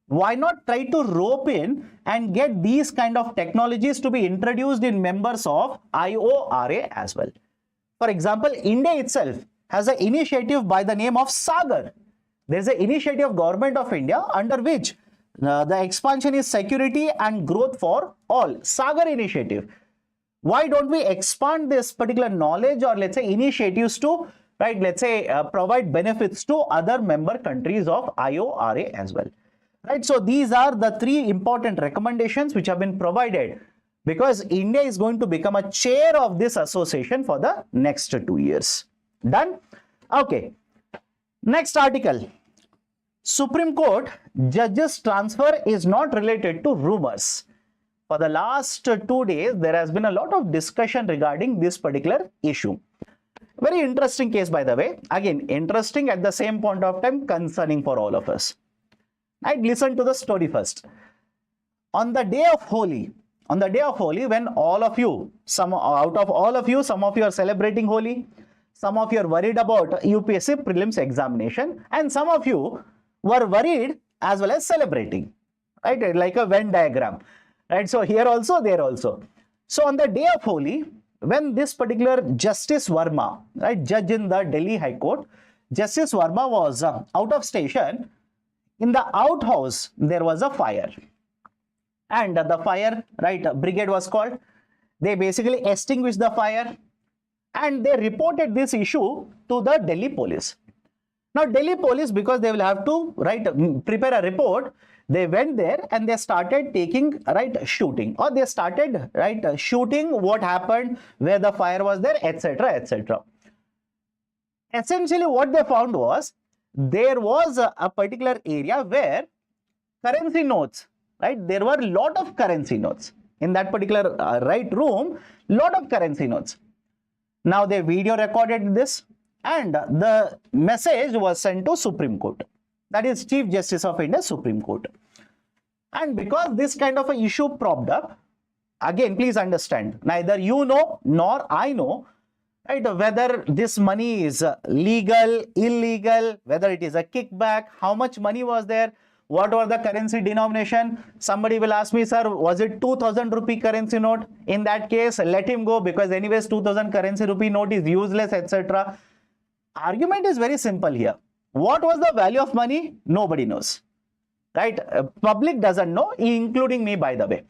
Why not try to rope in and get these kind of technologies to be introduced in members of IORA as well? For example, India itself has an initiative by the name of Sagar. There is an initiative of Government of India under which the expansion is security and growth for all. Sagar initiative. Why don't we expand this particular knowledge or let's say initiatives to, right, let's say provide benefits to other member countries of IORA as well? Right, so these are the three important recommendations which have been provided, because India is going to become a chair of this association for the next 2 years. Done? Okay. Next article. Supreme Court judges transfer is not related to rumors. For the last 2 days, there has been a lot of discussion regarding this particular issue. Very interesting case, by the way. Again, interesting at the same point of time, concerning for all of us. I'd listen to the story first. On the day of Holi, on the day of Holi, when all of you, some of you are celebrating Holi, some of you are worried about UPSC prelims examination, and some of you were worried as well as celebrating, right? Like a Venn diagram, right? So here also, there also. So on the day of Holi, when this particular Justice Verma, right, judge in the Delhi High Court, Justice Verma was out of station. In the outhouse, there was a fire. And the fire, right, brigade was called. They basically extinguished the fire. And they reported this issue to the Delhi police. Now, Delhi police, because they will have to, right, prepare a report, they went there and they started taking, right, shooting, or they started, right, shooting what happened, where the fire was there, etc., etc. Essentially, what they found was, there was a particular area where currency notes, right, there were a lot of currency notes in that particular right room, lot of currency notes. Now, they video recorded this and the message was sent to Supreme Court, that is Chief Justice of India, Supreme Court. And because this kind of a issue propped up, again, please understand, neither you know nor I know, right, whether this money is legal, illegal, whether it is a kickback, how much money was there, what was the currency denomination. Somebody will ask me, sir, was it 2000 rupee currency note? In that case, let him go, because anyways 2000 currency rupee note is useless, etc. Argument is very simple here. What was the value of money? Nobody knows, right? Public doesn't know, including me, by the way.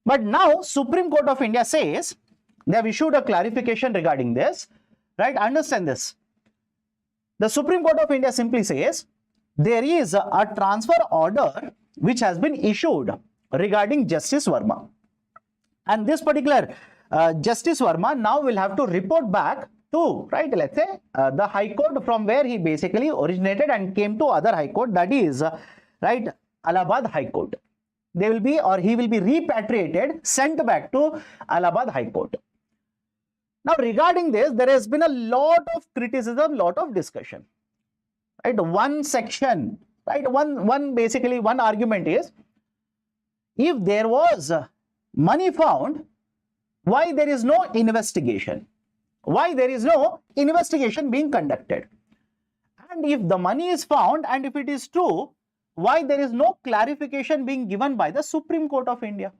But now Supreme Court of India says, they have issued a clarification regarding this, right? Understand this. The Supreme Court of India simply says, there is a transfer order which has been issued regarding Justice Verma. And this particular Justice Verma now will have to report back to, right, let's say, the High Court from where he basically originated and came to other High Court, that is, right, Allahabad High Court. They will be, or he will be repatriated, sent back to Allahabad High Court. Now, regarding this, there has been a lot of criticism, lot of discussion, right? One section, right? Basically, one argument is, if there was money found, why there is no investigation? Why there is no investigation being conducted? And if the money is found, and if it is true, why there is no clarification being given by the Supreme Court of India?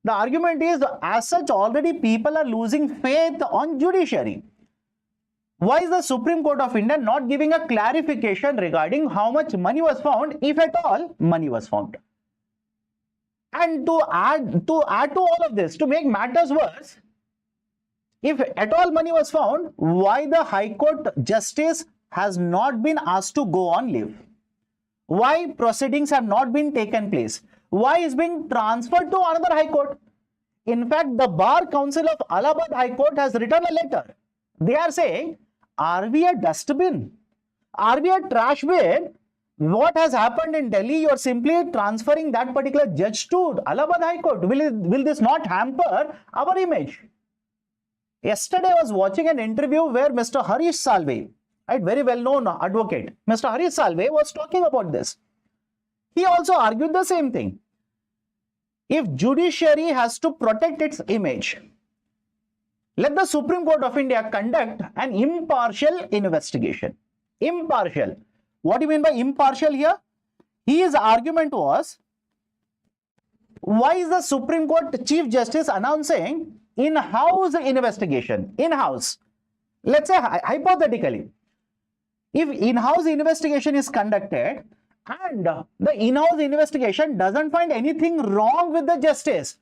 The argument is, as such, already people are losing faith on judiciary. Why is the Supreme Court of India not giving a clarification regarding how much money was found, if at all money was found? And to add to all of this, to make matters worse, if at all money was found, why the High Court Justice has not been asked to go on leave? Why proceedings have not been taken place? Why is being transferred to another High Court? In fact, the Bar Council of Allahabad High Court has written a letter. They are saying, are we a dustbin? Are we a trash bin? What has happened in Delhi? You are simply transferring that particular judge to Allahabad High Court. Will this not hamper our image? Yesterday, I was watching an interview where Mr. Harish Salve, right, very well-known advocate, Mr. Harish Salve was talking about this. He also argued the same thing. If judiciary has to protect its image, let the Supreme Court of India conduct an impartial investigation. Impartial. What do you mean by impartial here? His argument was, why is the Supreme Court Chief Justice announcing in-house investigation? In-house. Let's say hypothetically, if in-house investigation is conducted and the in-house investigation doesn't find anything wrong with the justice,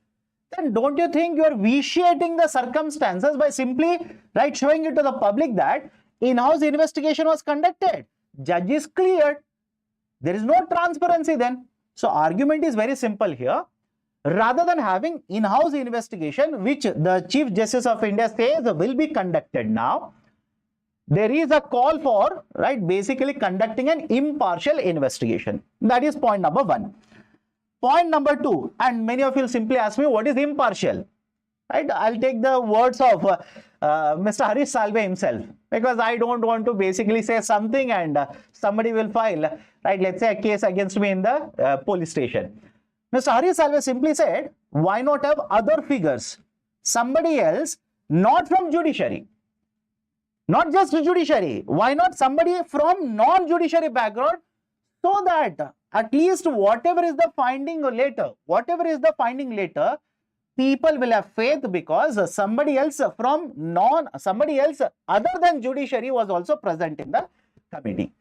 then don't you think you are vitiating the circumstances by simply, right, showing it to the public that in-house investigation was conducted? Judge is cleared. There is no transparency then. So argument is very simple here. Rather than having in-house investigation, which the Chief Justice of India says will be conducted now, there is a call for, right, basically conducting an impartial investigation. That is point number one. Point number two, and many of you will simply ask me, what is impartial? Right? I'll take the words of Mr. Harish Salve himself, because I don't want to basically say something and somebody will file, right, let's say a case against me in the police station. Mr. Hari Salve simply said, why not have other figures? Somebody else, not from judiciary. Not just judiciary. Why not somebody from non-judiciary background, so that at least whatever is the finding later, people will have faith, because somebody else other than judiciary was also present in the committee.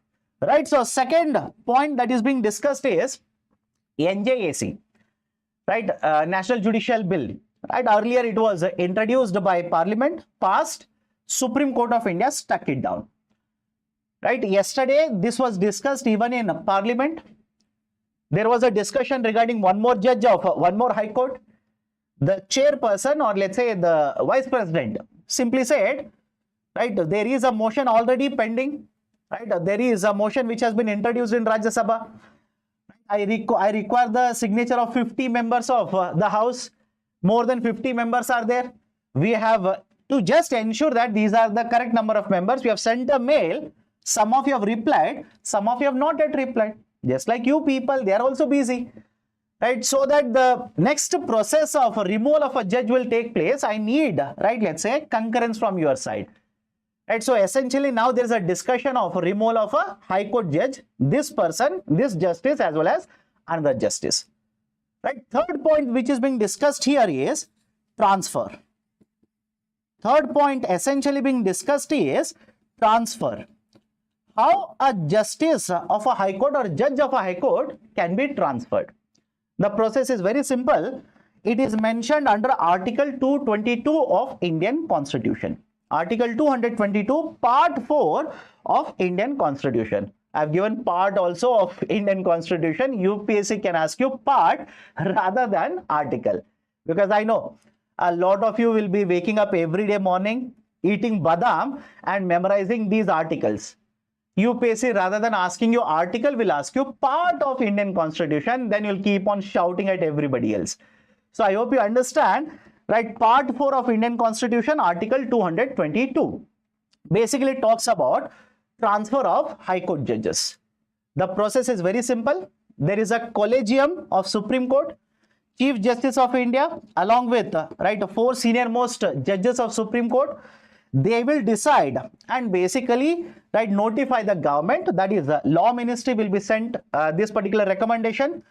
Right. So second point that is being discussed is NJAC, right? National Judicial Bill. Right. Earlier it was introduced by Parliament, passed, Supreme Court of India stuck it down. Right. Yesterday this was discussed even in Parliament. There was a discussion regarding one more judge of one more High Court. The chairperson, or let's say the vice president, simply said, right, there is a motion already pending. Right, there is a motion which has been introduced in Rajya Sabha. I require the signature of 50 members of the House. More than 50 members are there. We have to just ensure that these are the correct number of members. We have sent a mail. Some of you have replied. Some of you have not yet replied. Just like you people, they are also busy. Right, so that the next process of removal of a judge will take place, I need, right, let's say, concurrence from your side. Right, so essentially now there is a discussion of removal of a High Court judge, this person, this justice, as well as another justice. Right, third point which is being discussed here is transfer. Third point essentially being discussed is transfer. How a justice of a High Court or judge of a High Court can be transferred. The process is very simple. It is mentioned under Article 222 of Indian Constitution. Article 222, Part 4 of Indian Constitution. I have given part also of Indian Constitution. UPSC can ask you part rather than article. Because I know a lot of you will be waking up every day morning, eating badam and memorizing these articles. UPSC, rather than asking you article, will ask you part of Indian Constitution. Then you'll keep on shouting at everybody else. So I hope you understand. Right, Part 4 of Indian Constitution, Article 222, basically talks about transfer of High Court judges. The process is very simple. There is a collegium of Supreme Court, Chief Justice of India, along with right 4 senior most judges of Supreme Court. They will decide and basically right notify the government, that is the Law Ministry will be sent this particular recommendation.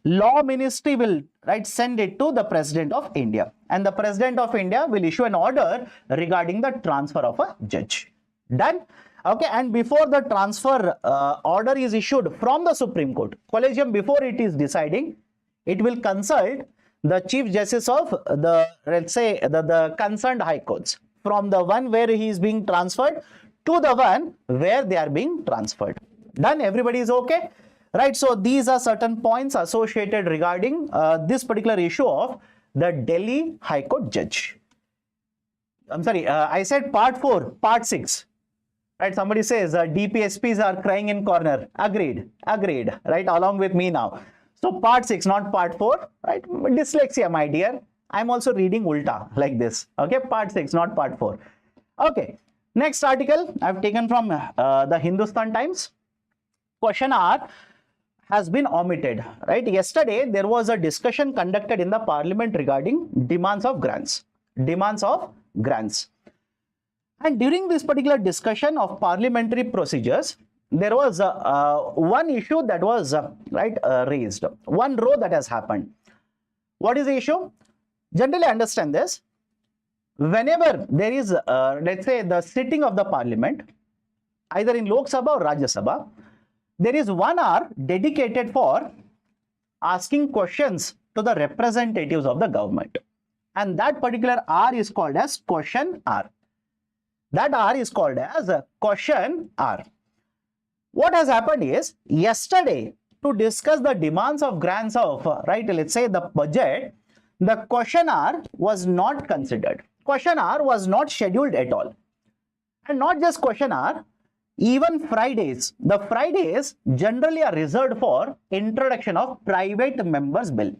Law Ministry will right send it to the President of India, and the President of India will issue an order regarding the transfer of a judge. Done? Okay, and before the transfer order is issued from the Supreme Court, collegium, before it is deciding, it will consult the Chief Justice of the, let's say, the concerned High Courts, from the one where he is being transferred to the one where they are being transferred. Done? Everybody is okay? Right, so these are certain points associated regarding this particular issue of the Delhi High Court judge. I'm sorry, I said part 4, part 6. Right, somebody says DPSPs are crying in corner. Agreed, right, along with me now. So part 6, not part 4, right? Dyslexia, my dear. I'm also reading ulta like this. Okay, part 6, not part 4. Okay, next article I've taken from the Hindustan Times. Question R has been omitted. Right, yesterday there was a discussion conducted in the Parliament regarding demands of grants. And during this particular discussion of parliamentary procedures, there was one issue that was raised, one row that has happened. What is the issue? Generally understand this. Whenever there is, let's say, the sitting of the Parliament, either in Lok Sabha or Rajya Sabha, there is 1 hour dedicated for asking questions to the representatives of the government. And that particular hour is called as question hour. That hour is called as a question hour. What has happened is, yesterday, to discuss the demands of grants of, let's say, the budget, the question hour was not considered. Question hour was not scheduled at all. And not just question hour, even Fridays. The Fridays generally are reserved for introduction of private members bill.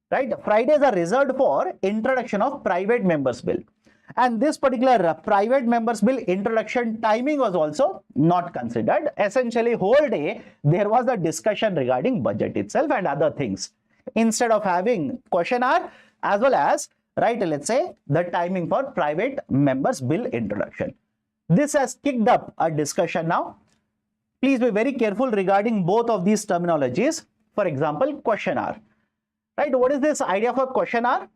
Right? Fridays are reserved for introduction of private members bill. And this particular private members bill introduction timing was also not considered. Essentially, whole day there was a discussion regarding budget itself and other things. instead of having question hour as well as, right, let's say the timing for private members bill introduction. This has kicked up a discussion now. Please be very careful regarding both of these terminologies. For example, question hour. Right, what is this idea for question hour?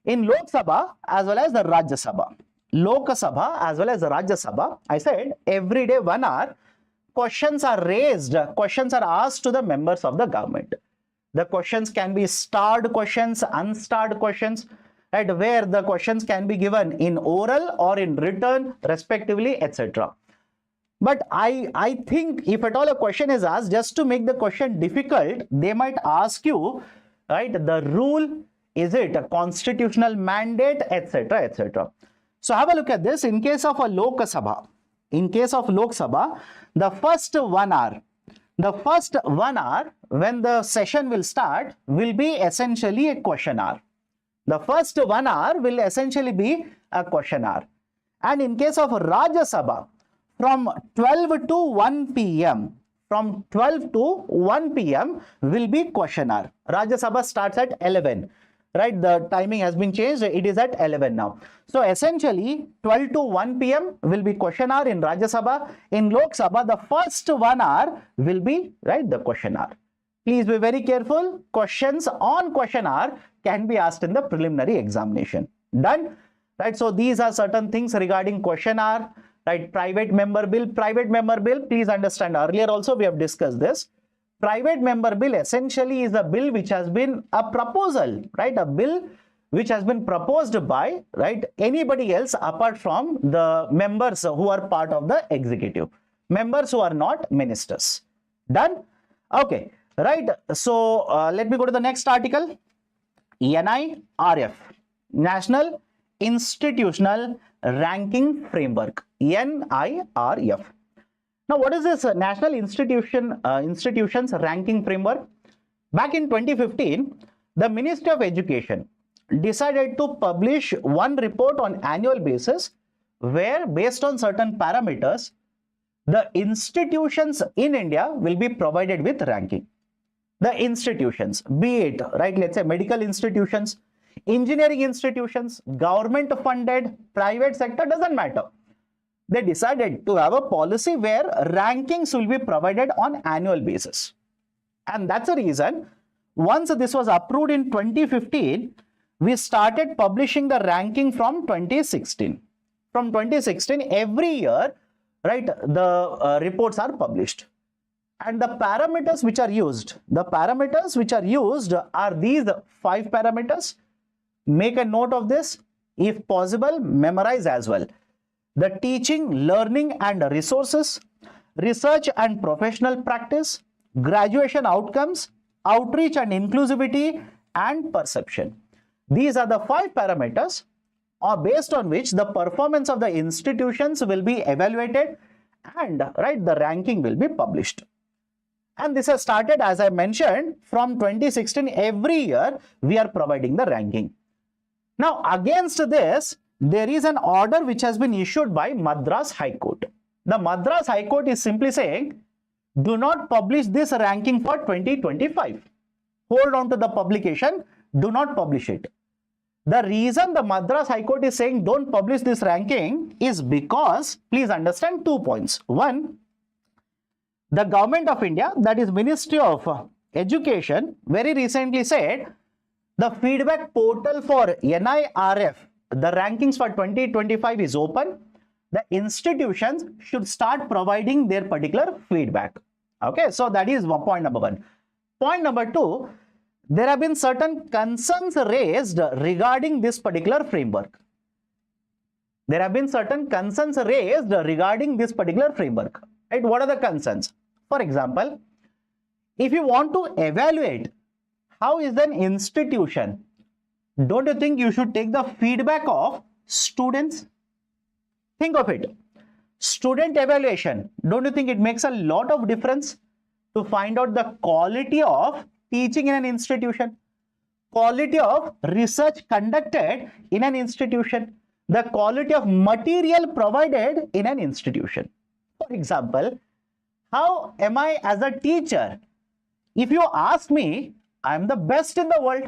In Lok Sabha as well as the Rajya Sabha. Lok Sabha as well as the Rajya Sabha, I said every day 1 hour, questions are raised, questions are asked to the members of the government. The questions can be starred questions, unstarred questions, right, where the questions can be given in oral or in written respectively, etc. But I think if at all a question is asked, just to make the question difficult, they might ask you, right, the rule, is it a constitutional mandate, etc., etc. So have a look at this. In case of a Lok Sabha, the first 1 hour, when the session will start will be essentially a question hour. The first 1 hour will essentially be a question hour. And in case of Rajya Sabha, from 12 to 1 p.m. will be question hour. Rajya Sabha starts at 11. Right, the timing has been changed. It is at 11 now. So essentially 12 to 1 p.m. will be question hour in Rajya Sabha. In Lok Sabha, the first 1 hour will be, right, the question hour. Please be very careful. Questions on question hour can be asked in the preliminary examination. Done? Right, so these are certain things regarding question hour. Right, private member bill, please understand, earlier also we have discussed this. Private member bill essentially is a bill which has been a proposal, right? A bill which has been proposed by, right, anybody else apart from the members who are part of the executive, members who are not ministers. Done? Okay, right. So let me go to the next article. NIRF, National Institutional Ranking Framework, NIRF. Now, what is this National Institutions Ranking Framework? Back in 2015, the Ministry of Education decided to publish one report on annual basis where, based on certain parameters, the institutions in India will be provided with ranking. The institutions, be it, right, let's say medical institutions, engineering institutions, government funded, private sector, doesn't matter. They decided to have a policy where rankings will be provided on annual basis. And that's the reason, once this was approved in 2015, we started publishing the ranking from 2016. From 2016, every year, right, the reports are published. And the parameters which are used, are these 5 parameters. Make a note of this. If possible, memorize as well. The teaching, learning and resources, research and professional practice, graduation outcomes, outreach and inclusivity, and perception. These are the 5 parameters based on which the performance of the institutions will be evaluated and, right, the ranking will be published. And this has started, as I mentioned, from 2016. Every year we are providing the ranking. Now, against this, there is an order which has been issued by Madras High Court. The Madras High Court is simply saying, do not publish this ranking for 2025. Hold on to the publication, do not publish it. The reason the Madras High Court is saying don't publish this ranking is because, please understand 2 points. One, the Government of India, that is Ministry of Education, very recently said the feedback portal for NIRF, the rankings for 2025 is open. The institutions should start providing their particular feedback. Okay, so that is point number 1. Point number 2, there have been certain concerns raised regarding this particular framework. Right? What are the concerns? For example, if you want to evaluate how is an institution, don't you think you should take the feedback of students? Think of it. Student evaluation, don't you think it makes a lot of difference to find out the quality of teaching in an institution, quality of research conducted in an institution, the quality of material provided in an institution? For example, how am I as a teacher? If you ask me, I'm the best in the world.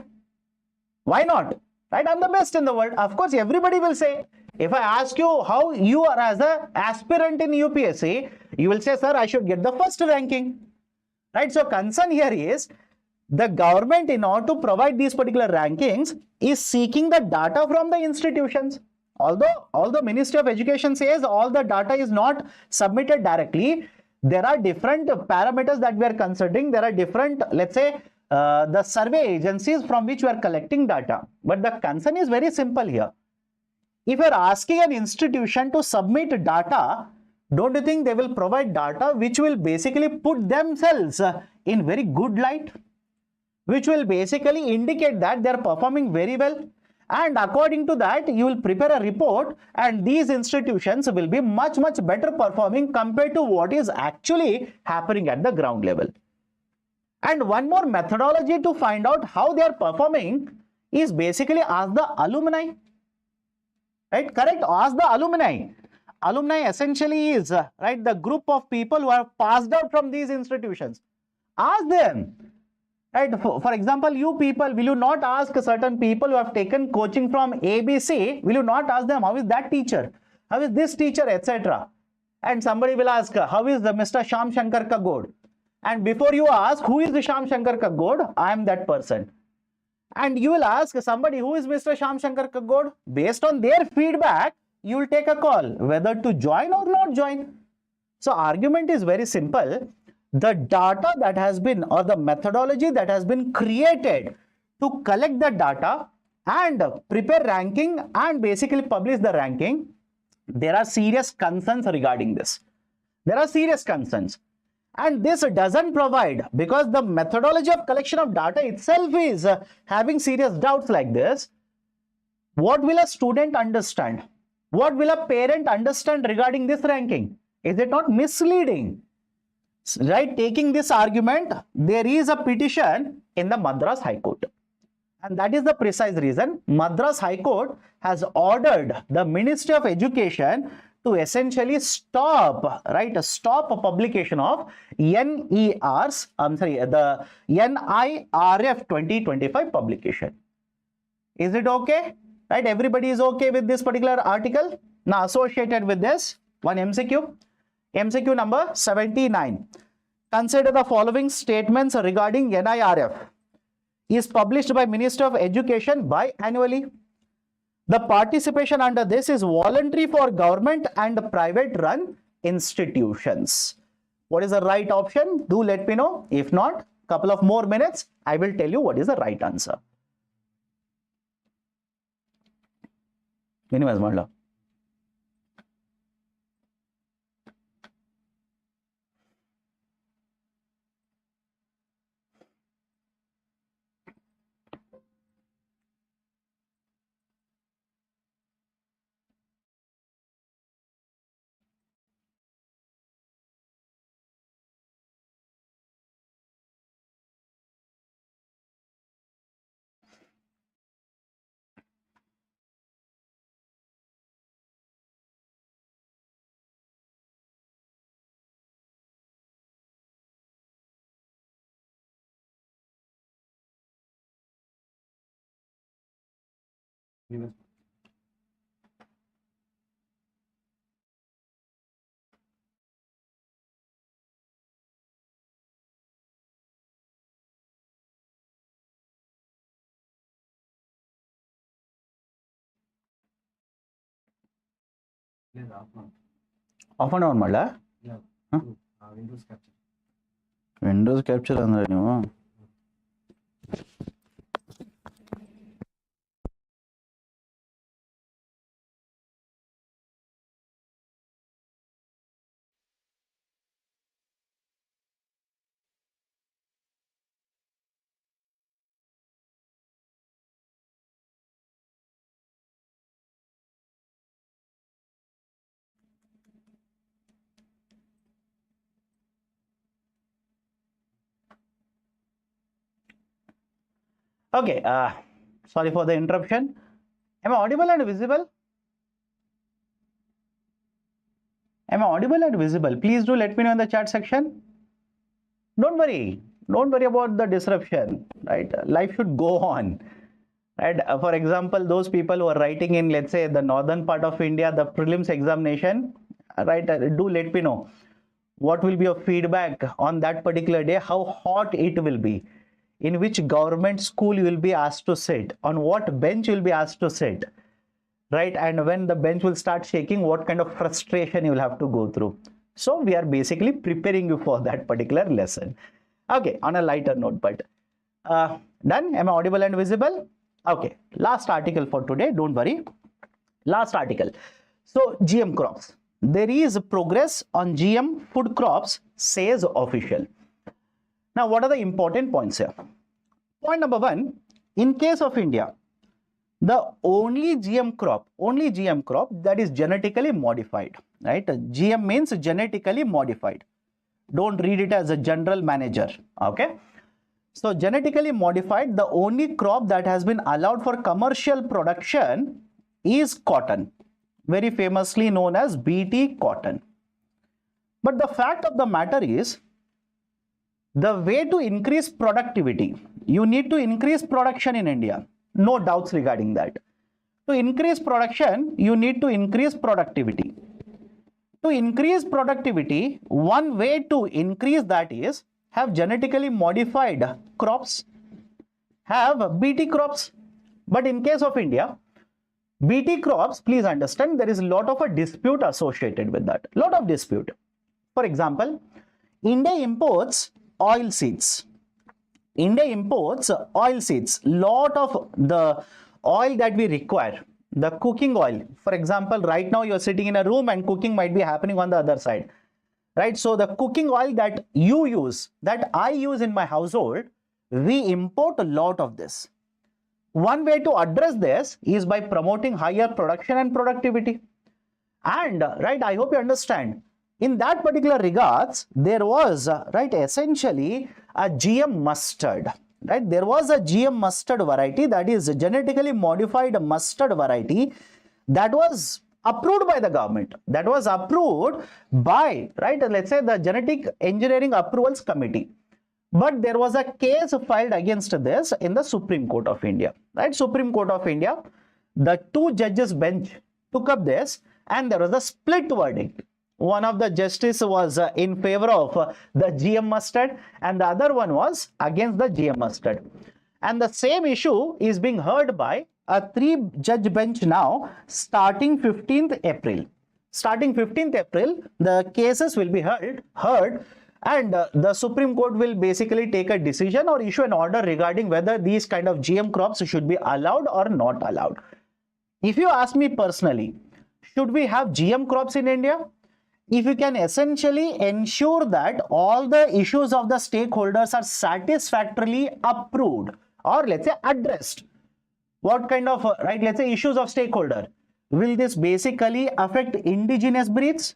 Why not? Right? I'm the best in the world. Of course, everybody will say. If I ask you how you are as an aspirant in UPSC, you will say, sir, I should get the first ranking. Right? So concern here is the government, in order to provide these particular rankings, is seeking the data from the institutions. Although Ministry of Education says all the data is not submitted directly, there are different parameters that we are considering. There are different, let's say, the survey agencies from which we are collecting data. But the concern is very simple here. If you are asking an institution to submit data, don't you think they will provide data which will basically put themselves in very good light, which will basically indicate that they are performing very well? And according to that, you will prepare a report, and these institutions will be much better performing compared to what is actually happening at the ground level. And one more methodology to find out how they are performing is basically ask the alumni. Right? Correct? Ask the alumni. Alumni essentially is right, the group of people who have passed out from these institutions. Ask them. Right? For example, you people, will you not ask certain people who have taken coaching from ABC, will you not ask them, how is that teacher? How is this teacher, etc.? And somebody will ask, how is the Mr. Shyam Kaggod? And before you ask, who is the Shyam Kaggod? I am that person. And you will ask somebody, who is Mr. Shyam Kaggod? Based on their feedback, you will take a call whether to join or not join. So argument is very simple. The data that has been, or the methodology that has been created to collect the data and prepare ranking and basically publish the ranking, there are serious concerns regarding this. There are serious concerns. And this doesn't provide, because the methodology of collection of data itself is having serious doubts like this. What will a student understand? What will a parent understand regarding this ranking? Is it not misleading? Right? Taking this argument, there is a petition in the Madras High Court. And that is the precise reason Madras High Court has ordered the Ministry of Education to essentially stop, right, stop a publication of the NIRF 2025 publication. Is it okay? Right? Everybody is okay with this particular article? Now, associated with this, one MCQ. MCQ number 79. Consider the following statements regarding NIRF. Is published by Ministry of Education biannually. The participation under this is voluntary for government and private run institutions. What is the right option? Do let me know. If not, couple of more minutes, I will tell you what is the right answer. Minimize Mandla. Off and on malla? Yeah. Windows capture. Windows capture andre ನೀವು Okay, sorry for the interruption. Am I audible and visible? Am I audible and visible? Please do let me know in the chat section. Don't worry. Don't worry about the disruption, right? Life should go on. Right? For example, those people who are writing in, let's say, the northern part of India, the prelims examination, right? Do let me know what will be your feedback on that particular day, how hot it will be, in which government school you will be asked to sit, on what bench you will be asked to sit, right? And when the bench will start shaking, what kind of frustration you will have to go through. So we are basically preparing you for that particular lesson. Okay, on a lighter note, but done? Am I audible and visible? Okay, last article for today, don't worry. Last article. So GM crops. There is progress on GM food crops, says official. Now, what are the important points here? Point number one, in case of India, the only GM crop that is genetically modified, right? GM means genetically modified. Don't read it as a general manager, okay? So genetically modified, the only crop that has been allowed for commercial production is cotton, very famously known as BT cotton. But the fact of the matter is, the way to increase productivity, you need to increase production in India. No doubts regarding that. To increase production, you need to increase productivity. To increase productivity, one way to increase that is have genetically modified crops, have BT crops. But in case of India, BT crops, please understand, there is a lot of a dispute associated with that. Lot of dispute. For example, India imports oil seeds. India imports oil seeds. Lot of the oil that we require, the cooking oil. For example, right now you are sitting in a room and cooking might be happening on the other side. Right, so the cooking oil that you use, that I use in my household, we import a lot of this. One way to address this is by promoting higher production and productivity. And right, I hope you understand, in that particular regards, there was right, essentially a GM mustard. Right, there was a GM mustard variety, that is a genetically modified mustard variety, that was approved by the government, that was approved by, right, let's say the Genetic Engineering Approvals Committee. But there was a case filed against this in the Supreme Court of India, right? Supreme Court of India, the two judges bench took up this and there was a split verdict. One of the justices was in favor of the GM mustard and the other one was against the GM mustard. And the same issue is being heard by a 3-judge bench now starting 15th April. Starting 15th April, the cases will be heard and the Supreme Court will basically take a decision or issue an order regarding whether these kind of GM crops should be allowed or not allowed. If you ask me personally, should we have GM crops in India? If you can essentially ensure that all the issues of the stakeholders are satisfactorily approved or let's say addressed, what kind of, right, let's say issues of stakeholder, will this basically affect indigenous breeds?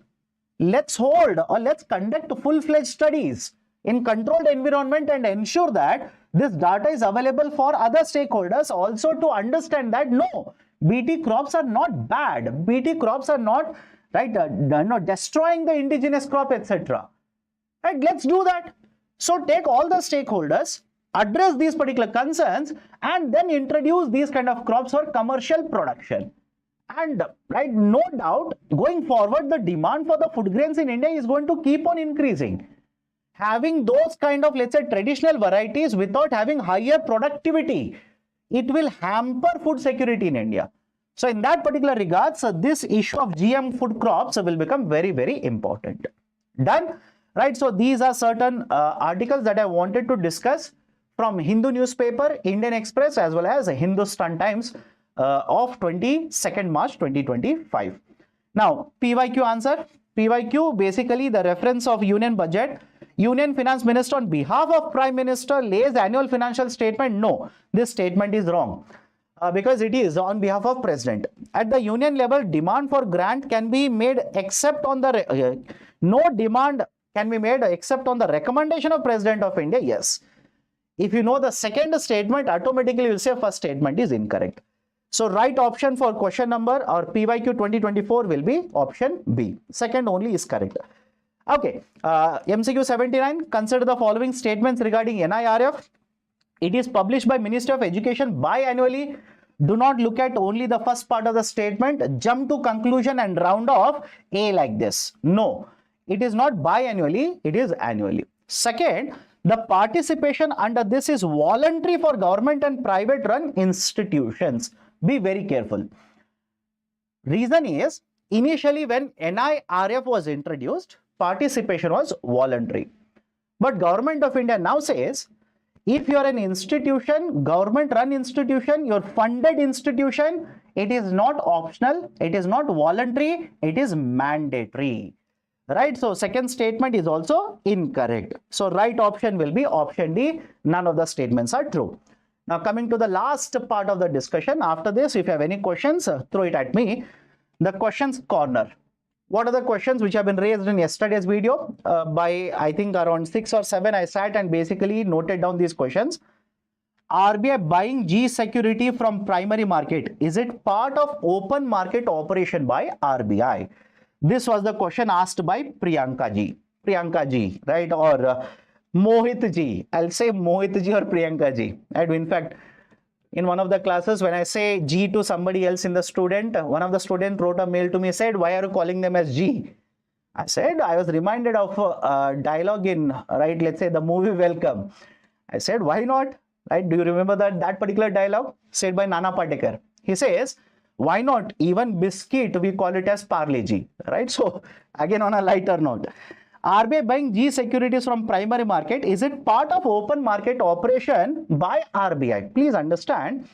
Let's hold or let's conduct full-fledged studies in controlled environment and ensure that this data is available for other stakeholders also to understand that no, BT crops are not bad, BT crops are not, right, not destroying the indigenous crop, etc. Right, let's do that. So take all the stakeholders, address these particular concerns and then introduce these kind of crops for commercial production. And right, no doubt going forward the demand for the food grains in India is going to keep on increasing. Having those kind of, let's say, traditional varieties without having higher productivity, it will hamper food security in India. So in that particular regards, this issue of GM food crops will become very, very important. Done? Right, so these are certain articles that I wanted to discuss from Hindu newspaper, Indian Express as well as Hindustan Times of 22nd March 2025. Now, PYQ answer. PYQ, basically the reference of Union Budget. Union Finance Minister on behalf of Prime Minister lays annual financial statement. No, this statement is wrong because it is on behalf of President. At the Union level, demand for grant can be made except on the, no demand can be made except on the recommendation of President of India. Yes. If you know the second statement, automatically you will say first statement is incorrect. So right option for question number or PYQ 2024 will be option B. Second only is correct. Okay, MCQ 79, consider the following statements regarding NIRF. It is published by Ministry of Education biannually. Do not look at only the first part of the statement, jump to conclusion and round off A like this. No, it is not biannually, it is annually. Second, the participation under this is voluntary for government and private run institutions. Be very careful. Reason is, initially when NIRF was introduced, participation was voluntary. But Government of India now says, if you are an institution, government run institution, your funded institution, it is not optional, it is not voluntary, it is mandatory. Right? So second statement is also incorrect. So right option will be option D. None of the statements are true. Now coming to the last part of the discussion. After this, if you have any questions, throw it at me. The questions corner. What are the questions which have been raised in yesterday's video? By I think around 6 or 7, I sat and basically noted down these questions. RBI buying G security from primary market. Is it part of open market operation by RBI? This was the question asked by Priyanka ji, right? Or Mohit ji. I'll say Mohit ji or Priyanka ji. And in fact, in one of the classes, when I say G to somebody else in the student, one of the students wrote a mail to me, said, why are you calling them as G? I said, I was reminded of a dialogue in, right, let's say the movie Welcome. I said, why not? Right? Do you remember that particular dialogue said by Nana Patekar? He says, why not? Even biscuit, we call it as Parle G, right? So again, on a lighter note, RBI buying G securities from primary market, is it part of open market operation by RBI? Please understand,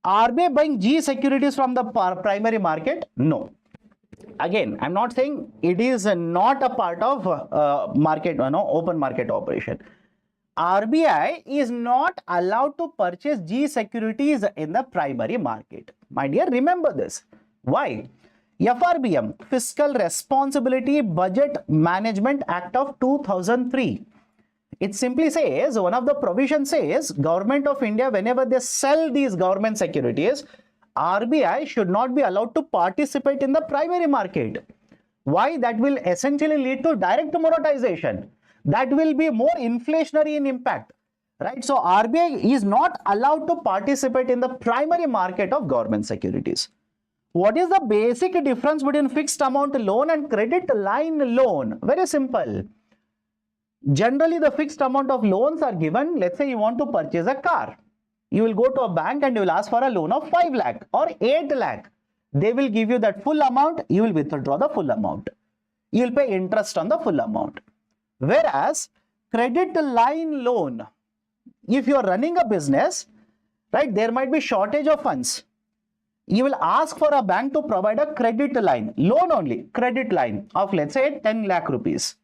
RBI buying G securities from the primary market? No. Again, I'm not saying it is not a part of open market operation. RBI is not allowed to purchase G securities in the primary market. My dear, remember this. Why? FRBM, Fiscal Responsibility Budget Management Act of 2003. It simply says, one of the provisions says, Government of India, whenever they sell these government securities, RBI should not be allowed to participate in the primary market. Why? That will essentially lead to direct monetization. That will be more inflationary in impact. Right? So RBI is not allowed to participate in the primary market of government securities. What is the basic difference between fixed amount loan and credit line loan? Very simple. Generally, the fixed amount of loans are given. Let's say you want to purchase a car. You will go to a bank and you will ask for a loan of 5 lakh or 8 lakh. They will give you that full amount. You will withdraw the full amount. You will pay interest on the full amount. Whereas credit line loan, if you are running a business, right, there might be shortage of funds. You will ask for a bank to provide a credit line, loan only, credit line of let's say 10 lakh rupees.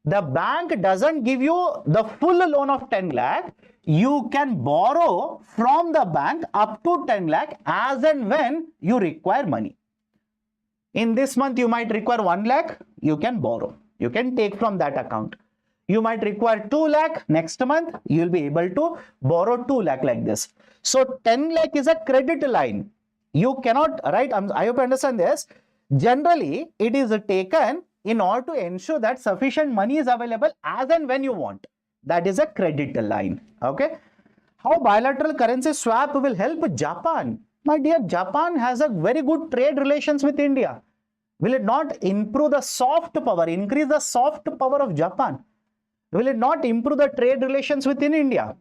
The bank doesn't give you the full loan of 10 lakh. You can borrow from the bank up to 10 lakh as and when you require money. In this month, you might require 1 lakh, you can borrow. You can take from that account. You might require 2 lakh. Next month, you will be able to borrow 2 lakh like this. So 10 lakh is a credit line. You cannot, right? I hope you understand this. Generally, it is taken in order to ensure that sufficient money is available as and when you want. That is a credit line. Okay. How bilateral currency swap will help Japan? My dear, Japan has a very good trade relations with India. Will it not improve the soft power, increase the soft power of Japan? Will it not improve the trade relations within India?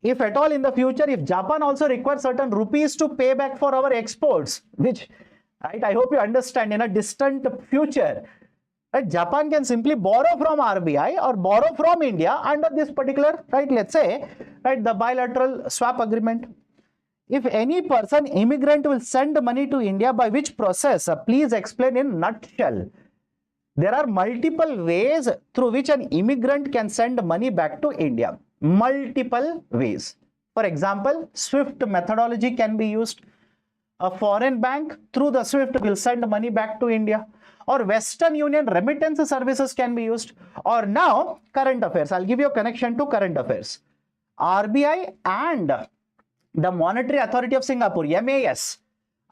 If at all in the future, if Japan also requires certain rupees to pay back for our exports, which, right, I hope you understand, in a distant future, right, Japan can simply borrow from RBI or borrow from India under this particular, right, let's say, right, the bilateral swap agreement. If any person, immigrant, will send money to India, by which process? Please explain in nutshell. There are multiple ways through which an immigrant can send money back to India. Multiple ways. For example, SWIFT methodology can be used. A foreign bank through the SWIFT will send money back to India. Or Western Union remittance services can be used. Or now, current affairs. I'll give you a connection to current affairs. RBI and the Monetary Authority of Singapore, MAS.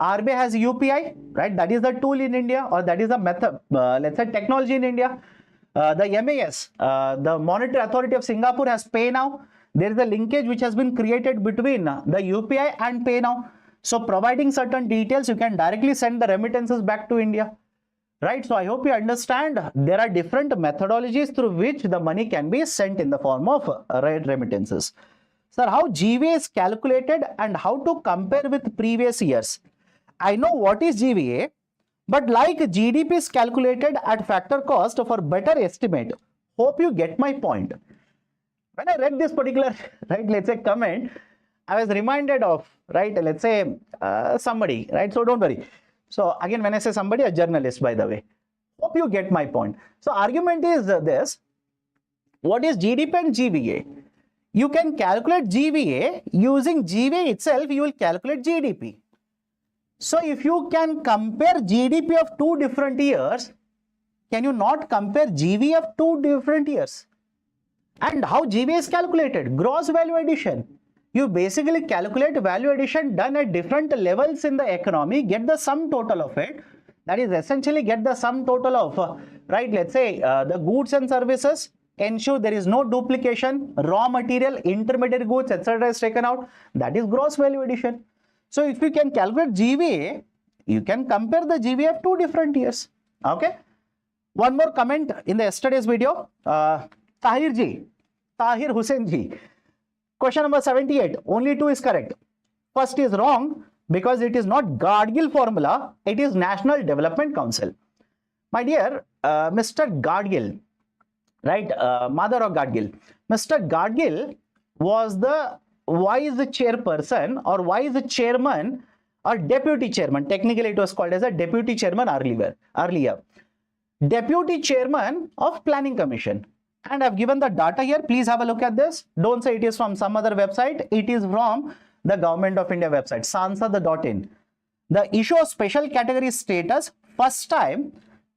RBI has UPI, right? That is the tool in India, or that is the method, let's say technology in India. The MAS, the Monetary Authority of Singapore, has Pay Now. There is a linkage which has been created between the UPI and Pay Now. So providing certain details, you can directly send the remittances back to India. Right, so I hope you understand there are different methodologies through which the money can be sent in the form of remittances. Sir, how GVA is calculated and how to compare with previous years? I know what is GVA, but like GDP is calculated at factor cost for better estimate. Hope you get my point. When I read this particular, right, let's say comment, I was reminded of, right, let's say somebody, right, so don't worry. So again, when I say somebody, a journalist, by the way. Hope you get my point. So argument is this. What is GDP and GVA? You can calculate GVA. Using GVA itself, you will calculate GDP. So if you can compare GDP of two different years, can you not compare GVA of two different years? And how GVA is calculated? Gross value addition. You basically calculate value addition done at different levels in the economy, get the sum total of it. That is essentially get the sum total of, right, let's say the goods and services, ensure there is no duplication, raw material, intermediate goods, etc. is taken out. That is gross value addition. So if you can calculate GVA, you can compare the GVA of two different years. Okay. One more comment in the yesterday's video. Tahir Hussain ji. Question number 78, only 2 is correct. First is wrong because it is not Gadgil formula, it is National Development Council. My dear, Mr. Gadgil, right, mother of Gadgil. Mr. Gadgil was the vice chairperson or vice chairman or deputy chairman. Technically, it was called as a deputy chairman earlier. Deputy chairman of Planning Commission. And I've given the data here. Please have a look at this. Don't say it is from some other website. It is from the Government of India website, sansad.in. The issue of special category status first time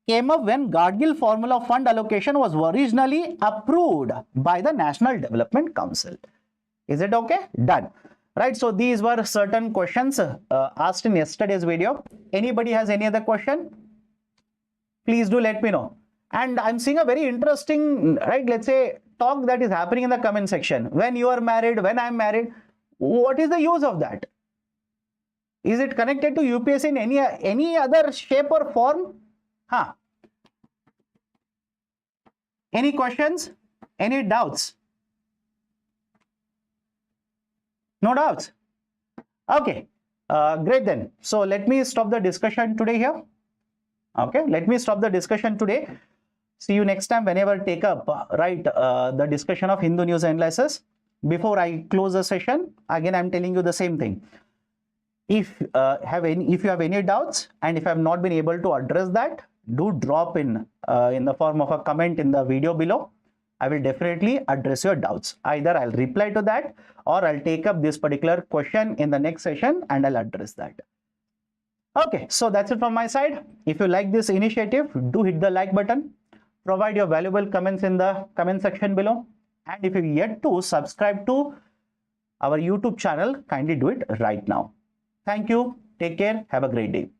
came up when Gadgil formula fund allocation was originally approved by the National Development Council. Is it okay? Done. Right. So these were certain questions asked in yesterday's video. Anybody has any other question? Please do let me know. And I'm seeing a very interesting, right, let's say, talk that is happening in the comment section. When you are married, when I'm married, what is the use of that? Is it connected to UPSC in any other shape or form? Any questions? Any doubts? No doubts? Okay, great then. So let me stop the discussion today here. Okay, let me stop the discussion today. See you next time whenever I take up, right, the discussion of Hindu news analysis. Before I close the session, again, I'm telling you the same thing. If you have any doubts and if I have not been able to address that, do drop in the form of a comment in the video below. I will definitely address your doubts. Either I'll reply to that or I'll take up this particular question in the next session and I'll address that. Okay, so that's it from my side. If you like this initiative, do hit the like button. Provide your valuable comments in the comment section below. And if you yet to subscribe to our YouTube channel, kindly do it right now. Thank you. Take care. Have a great day.